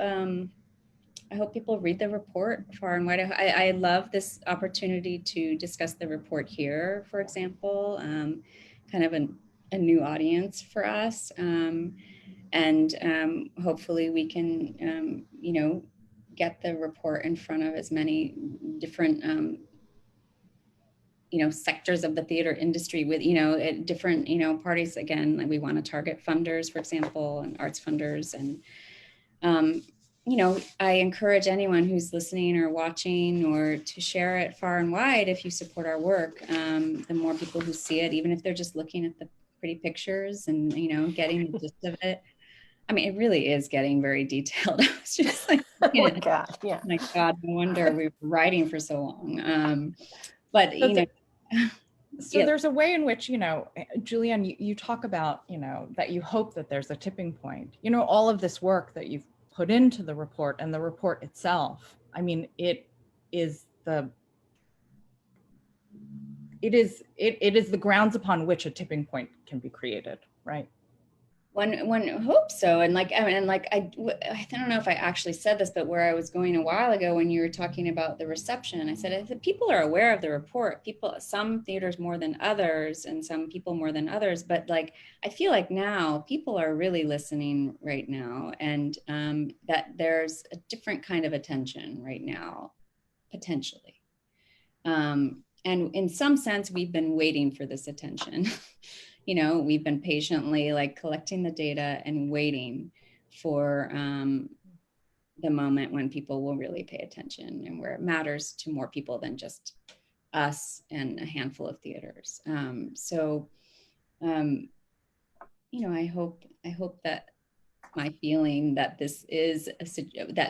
people read the report far and wide. I love this opportunity to discuss the report here, for example, kind of a new audience for us. And hopefully we can, get the report in front of as many different, sectors of the theater industry with, different, parties. Again, like we want to target funders, for example, and arts funders. And, I encourage anyone who's listening or watching or to share it far and wide. If you support our work, the more people who see it, even if they're just looking at the pretty pictures and, getting the gist of it. I mean, it really is getting very detailed. I was just like, oh my God, yeah. My God, no wonder we were writing for so long. But, So there's a way in which, Julienne, you talk about, that you hope that there's a tipping point, all of this work that you've put into the report and the report itself. I mean, it is the grounds upon which a tipping point can be created, right? One hopes so. And I don't know if I actually said this, but where I was going a while ago when you were talking about the reception, I said people are aware of the report. Some theaters more than others, and some people more than others. But I feel like now people are really listening right now, and that there's a different kind of attention right now, potentially. And in some sense, we've been waiting for this attention. We've been patiently collecting the data and waiting for the moment when people will really pay attention and where it matters to more people than just us and a handful of theaters. I hope that my feeling that this is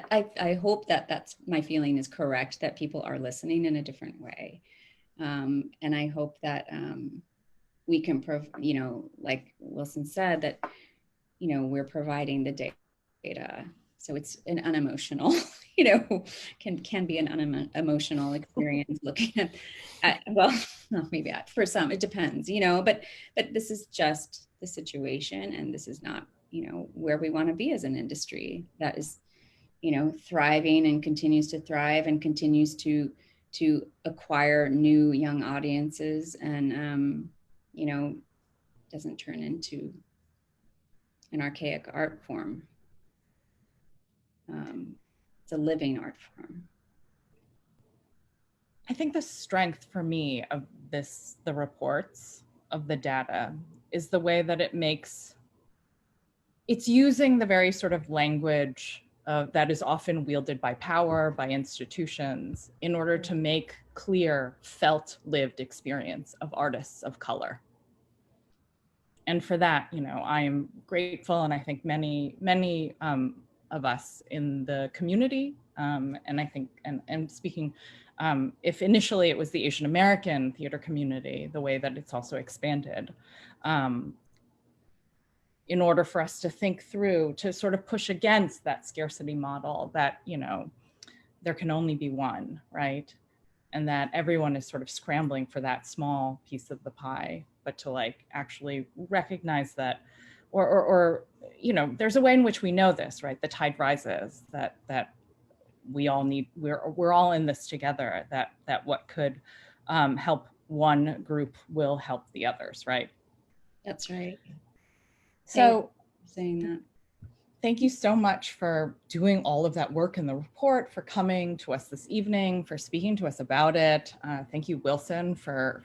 I hope that that's my feeling is correct, that people are listening in a different way. And I hope that we can, like Wilson said, that, we're providing the data So it's an unemotional, can be an unemotional experience looking at well, maybe for some, it depends, but this is just the situation, and this is not, where we want to be as an industry that is, thriving and continues to thrive and continues to acquire new young audiences, and, doesn't turn into an archaic art form. It's a living art form. I think the strength for me of the reports, of the data, is the way that it's using the very sort of language that is often wielded by power, by institutions, in order to make clear, felt, lived experience of artists of color. And for that, I am grateful, and I think many of us in the community, and I think, and speaking, if initially it was the Asian American theater community, the way that it's also expanded, in order for us to think through, to sort of push against that scarcity model that, there can only be one, right? And that everyone is sort of scrambling for that small piece of the pie, but to actually recognize that, or there's a way in which we know this, right? The tide rises, that we all need, we're all in this together, that what could help one group will help the others, right? That's right. So saying that. Thank you so much for doing all of that work in the report, for coming to us this evening, for speaking to us about it. Thank you, Wilson, for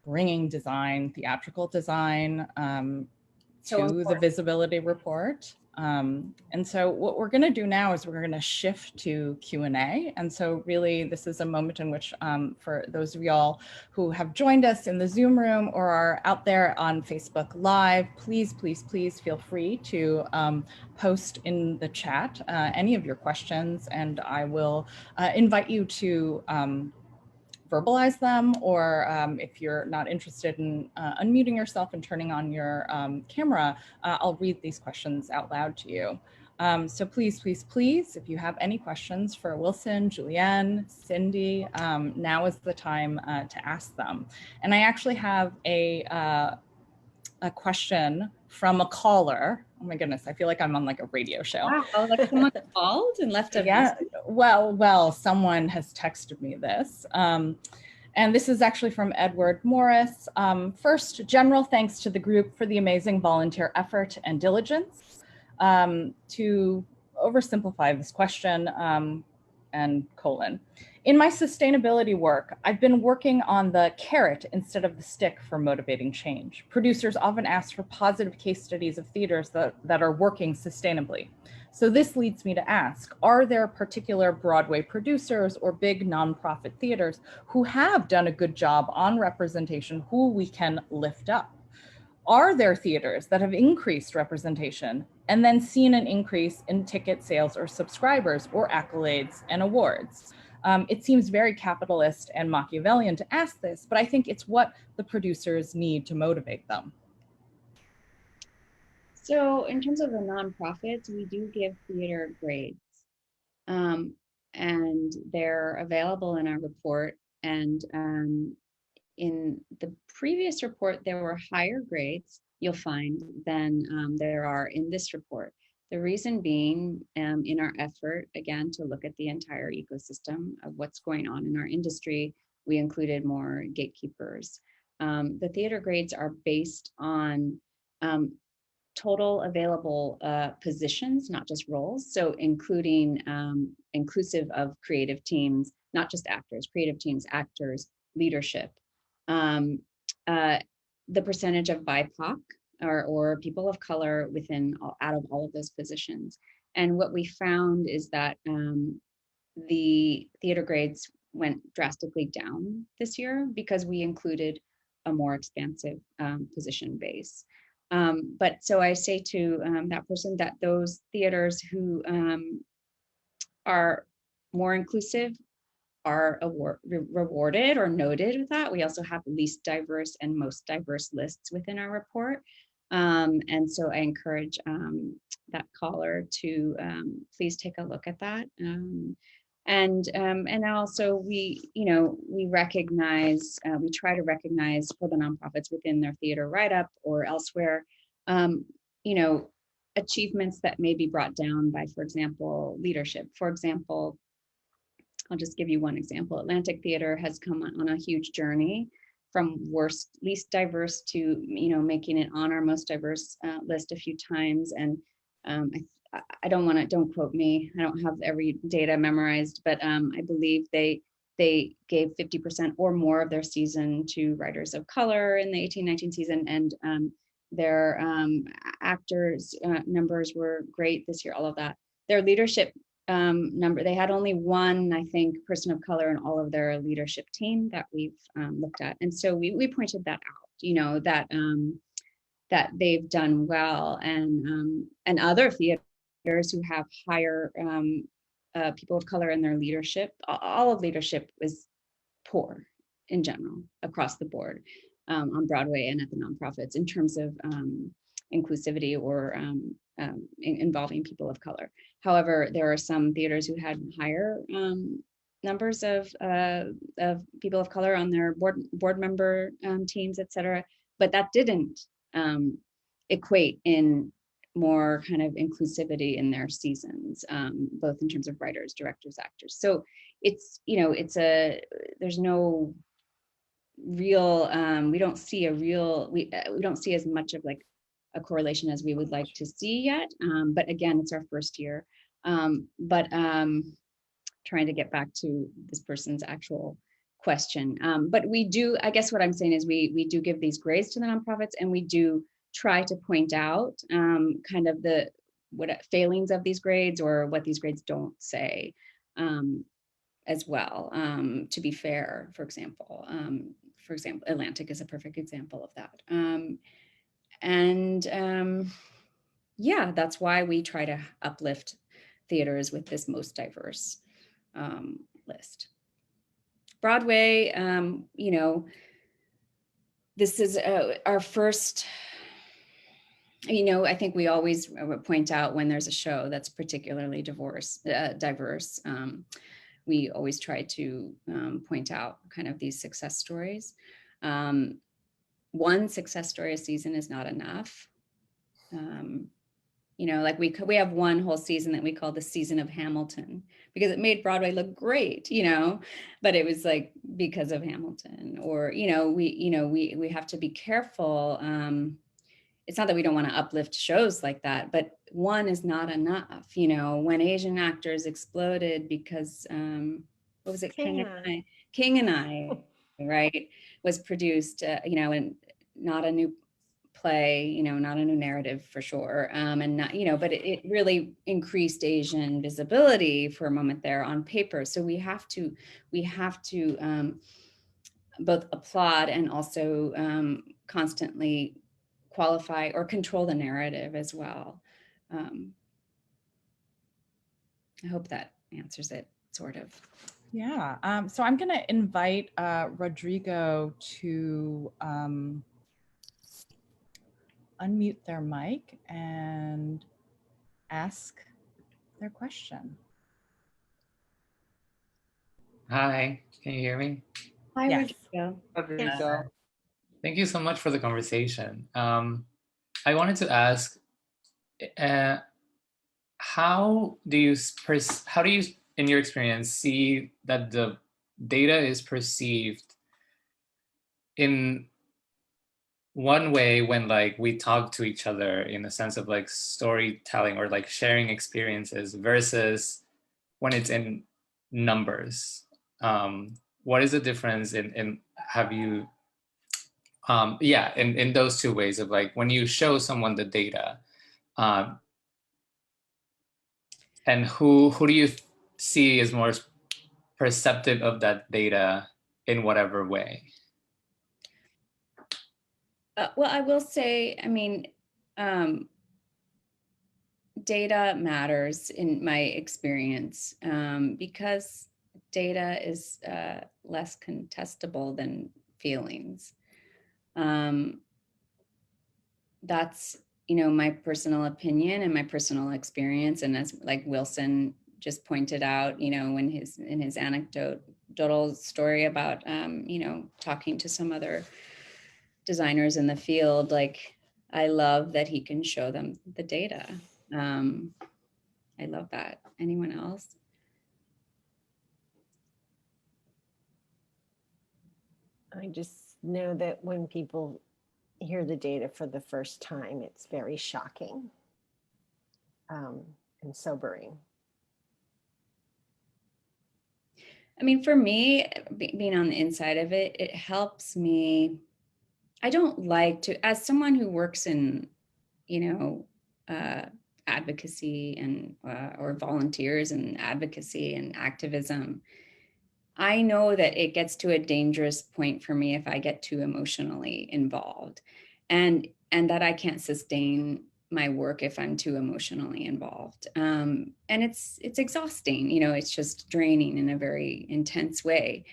bringing design, theatrical design, to the visibility report. And so what we're going to do now is we're going to shift to Q&A. And so really this is a moment in which for those of y'all who have joined us in the Zoom room or are out there on Facebook Live, please, please, please feel free to post in the chat any of your questions, and I will invite you to verbalize them, or if you're not interested in unmuting yourself and turning on your camera, I'll read these questions out loud to you. So please, please, please, if you have any questions for Wilson, Julienne, Cindy, now is the time to ask them. And I actually have a question from a caller. Oh my goodness, I feel like I'm on like a radio show. Wow, like someone called and left a message? Well, someone has texted me this. And this is actually from Edward Morris. First, general thanks to the group for the amazing volunteer effort and diligence. To oversimplify this question, and colon. In my sustainability work, I've been working on the carrot instead of the stick for motivating change. Producers often ask for positive case studies of theaters that are working sustainably. So this leads me to ask, are there particular Broadway producers or big nonprofit theaters who have done a good job on representation who we can lift up? Are there theaters that have increased representation and then seen an increase in ticket sales or subscribers or accolades and awards? It seems very capitalist and Machiavellian to ask this, but I think it's what the producers need to motivate them. So in terms of the nonprofits, we do give theater grades, and they're available in our report. And in the previous report, there were higher grades, you'll find, than there are in this report. The reason being, in our effort, again, to look at the entire ecosystem of what's going on in our industry, we included more gatekeepers. The theater grades are based on total available positions, not just roles. So including inclusive of creative teams, not just actors, creative teams, actors, leadership. The percentage of BIPOC or people of color out of all of those positions. And what we found is that the theater grades went drastically down this year because we included a more expansive position base. But so I say to that person that those theaters who are more inclusive are rewarded or noted with that. We also have least diverse and most diverse lists within our report. And so I encourage that caller to please take a look at that. And also we recognize, we try to recognize for the nonprofits within their theater write-up or elsewhere, achievements that may be brought down by, for example, leadership. For example, I'll just give you one example. Atlantic Theater has come on a huge journey from least diverse to, making it on our most diverse list a few times. And I don't quote me, I don't have every data memorized, but I believe they gave 50% or more of their season to writers of color in the 18-19 season. And their actors numbers were great this year, all of that. Their leadership number, they had only one, I think, person of color in all of their leadership team that we've looked at. And so we pointed that out, that they've done well. And other theaters who have higher people of color in their leadership, all of leadership is poor in general across the board on Broadway and at the nonprofits in terms of inclusivity or involving people of color. However, there are some theaters who had higher numbers of people of color on their board member teams, et cetera, but that didn't equate in more kind of inclusivity in their seasons, both in terms of writers, directors, actors. So it's, there's no real, we don't see as much of like a correlation as we would like to see yet. But again, it's our first year. Trying to get back to this person's actual question. But we do, I guess what I'm saying is we do give these grades to the nonprofits, and we do try to point out kind of what failings of these grades or what these grades don't say as well, to be fair. For example, Atlantic is a perfect example of that. Yeah, that's why we try to uplift theaters with this most diverse list. Broadway, this is our first, I think we always point out when there's a show that's particularly diverse. We always try to point out kind of these success stories. One success story a season is not enough. Like we have one whole season that we call the season of Hamilton because it made Broadway look great, but it was like because of Hamilton. Or we have to be careful. It's not that we don't want to uplift shows like that, but one is not enough. When Asian actors exploded because what was it, King and I, right, was produced, and not a new play, not a new narrative for sure, and not, but it really increased Asian visibility for a moment there on paper. So we have to both applaud and also constantly qualify or control the narrative as well. I hope that answers it, sort of. Yeah, so I'm going to invite Rodrigo to unmute their mic and ask their question. Hi, can you hear me? Hi, Yes. Rodrigo. Yes. Thank you so much for the conversation. I wanted to ask, how do you, in your experience, see that the data is perceived in one way when like we talk to each other in a sense of like storytelling or like sharing experiences versus when it's in numbers? What is the difference in have you, in those two ways of like when you show someone the data, and who do you see is more perceptive of that data in whatever way? Well, I will say, data matters in my experience because data is less contestable than feelings. that's, you know, my personal opinion and my personal experience. And as like Wilson just pointed out, you know, in his anecdotal story about, you know, talking to some other designers in the field, like, I love that he can show them the data. I love that. Anyone else? I just know that when people hear the data for the first time, it's very shocking and sobering. I mean, for me, being on the inside of it, it helps me. I don't like to, as someone who works in, you know, advocacy and or volunteers in advocacy and activism, I know that it gets to a dangerous point for me if I get too emotionally involved, and that I can't sustain my work if I'm too emotionally involved. And it's exhausting, you know, it's just draining in a very intense way.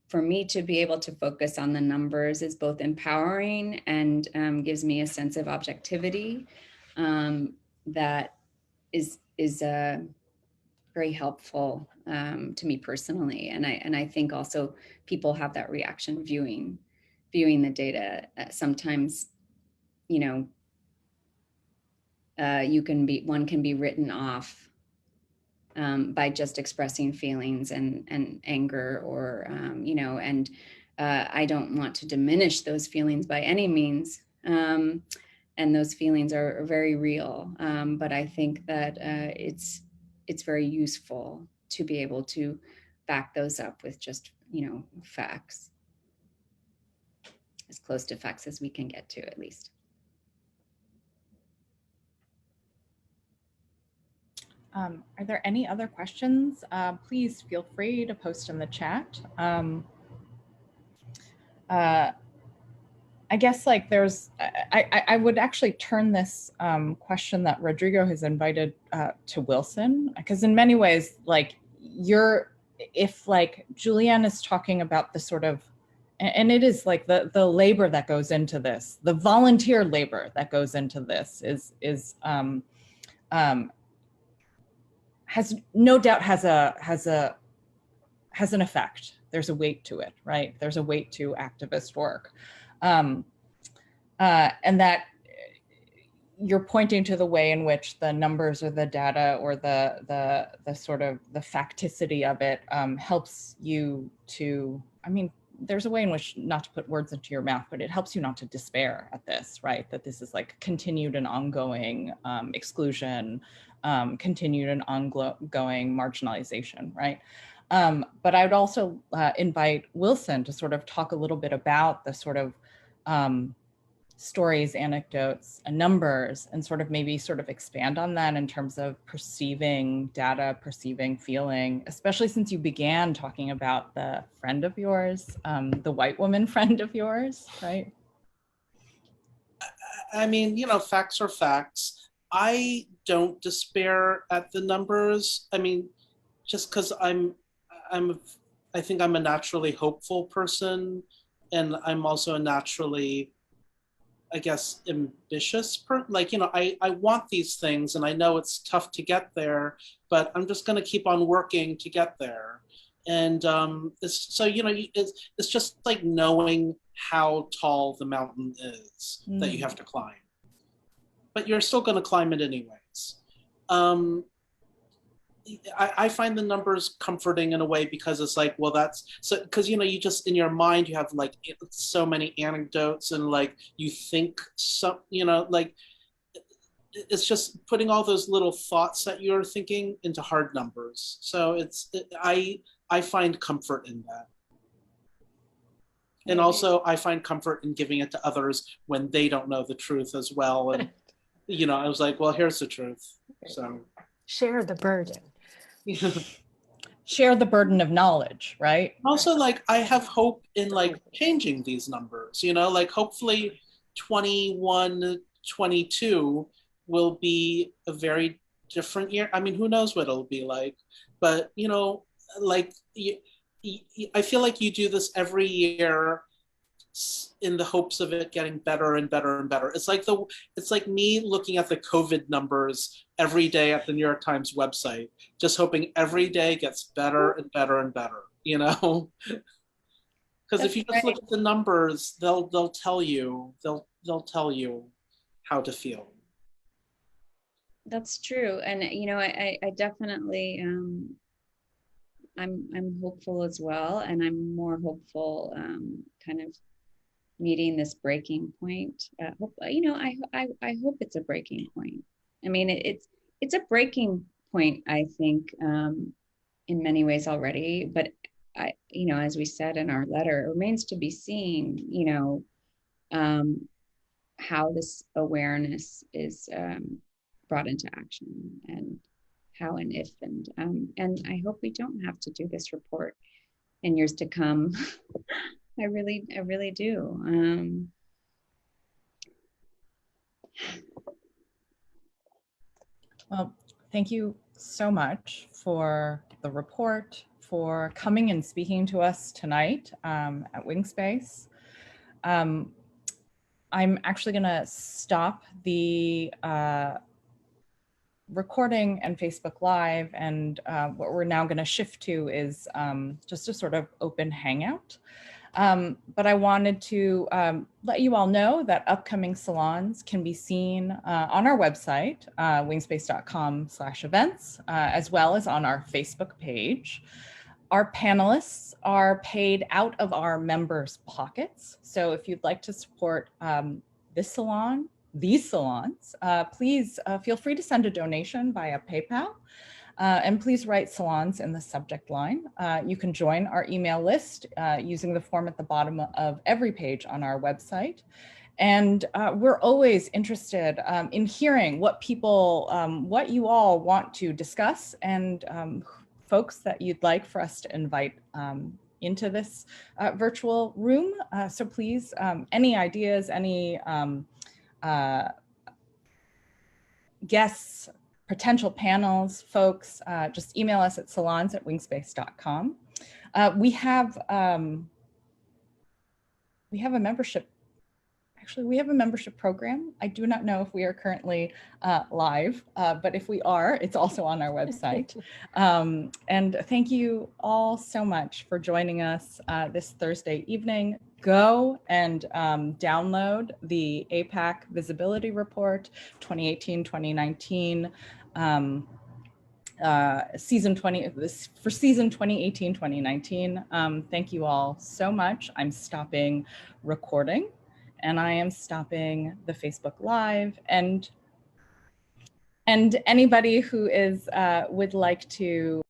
For me to be able to focus on the numbers is both empowering and gives me a sense of objectivity that is very helpful to me personally. And I think also people have that reaction viewing the data. Sometimes, you know, one can be written off by just expressing feelings and anger, or you know, and I don't want to diminish those feelings by any means. And those feelings are very real. But I think that it's very useful to be able to back those up with just, you know, facts, as close to facts as we can get to, at least. Are there any other questions? Please feel free to post in the chat. I guess like there's, I would actually turn this question that Rodrigo has invited to Wilson, because in many ways, like if like Julienne is talking about the sort of, and it is like the labor that goes into this, the volunteer labor that goes into this has no doubt has an effect. There's a weight to it, right? There's a weight to activist work. And that you're pointing to the way in which the numbers or the data or the sort of the facticity of it helps you to, I mean, there's a way in which, not to put words into your mouth, but it helps you not to despair at this, right? That this is like continued and ongoing exclusion, continued and ongoing marginalization, right? But I would also invite Wilson to sort of talk a little bit about the sort of stories, anecdotes, and numbers, and sort of maybe sort of expand on that in terms of perceiving data, perceiving feeling, especially since you began talking about the friend of yours, the white woman friend of yours, right? I mean, you know, facts are facts. I don't despair at the numbers. I mean, just because I think I'm a naturally hopeful person, and I'm also a naturally, I guess, ambitious like, you know, I want these things, and I know it's tough to get there, but I'm just going to keep on working to get there. And it's, so, you know, it's just like knowing how tall the mountain is that you have to climb, but you're still going to climb it anyways. I find the numbers comforting in a way, because it's like, well, that's so, because, you know, you just, in your mind, you have like so many anecdotes, and like you think some, you know, like it's just putting all those little thoughts that you're thinking into hard numbers. So I find comfort in that. And also I find comfort in giving it to others when they don't know the truth as well. And, you know, I was like, well, here's the truth. So share the burden. Share the burden of knowledge, right? Also, like, I have hope in like changing these numbers, you know, like hopefully 21, 22 will be a very different year. I mean, who knows what it'll be like, but, you know, like I feel like you do this every year in the hopes of it getting better and better and better. It's like me looking at the COVID numbers every day at the New York Times website, just hoping every day gets better and better and better, you know? Because if you just look at the numbers, they'll tell you how to feel. That's true. And, you know, I definitely, I'm hopeful as well. And I'm more hopeful, kind of meeting this breaking point. You know, I hope it's a breaking point. I mean, it's a breaking point, I think, in many ways already, but you know, as we said in our letter, it remains to be seen, you know, how this awareness is brought into action, and how and if, and I hope we don't have to do this report in years to come. I really do. Well, thank you so much for the report, for coming and speaking to us tonight at Wingspace. I'm actually going to stop the recording and Facebook Live, and what we're now going to shift to is just a sort of open hangout. But I wanted to let you all know that upcoming salons can be seen on our website, wingspace.com/events, as well as on our Facebook page. Our panelists are paid out of our members' pockets. So if you'd like to support this salon, these salons, please feel free to send a donation via PayPal. And please write salons in the subject line. You can join our email list using the form at the bottom of every page on our website. And we're always interested in hearing what people, what you all want to discuss, and folks that you'd like for us to invite into this virtual room. So please, any ideas, any guests, potential panels, folks, just email us at salons@wingspace.com. We have a membership. Actually, we have a membership program. I do not know if we are currently live, but if we are, it's also on our website. And thank you all so much for joining us this Thursday evening. Go and download the AAPAC Visibility Report 2018-2019. Season 20 for season 2018-2019. Thank you all so much. I'm stopping recording, and I am stopping the Facebook Live, and anybody who is would like to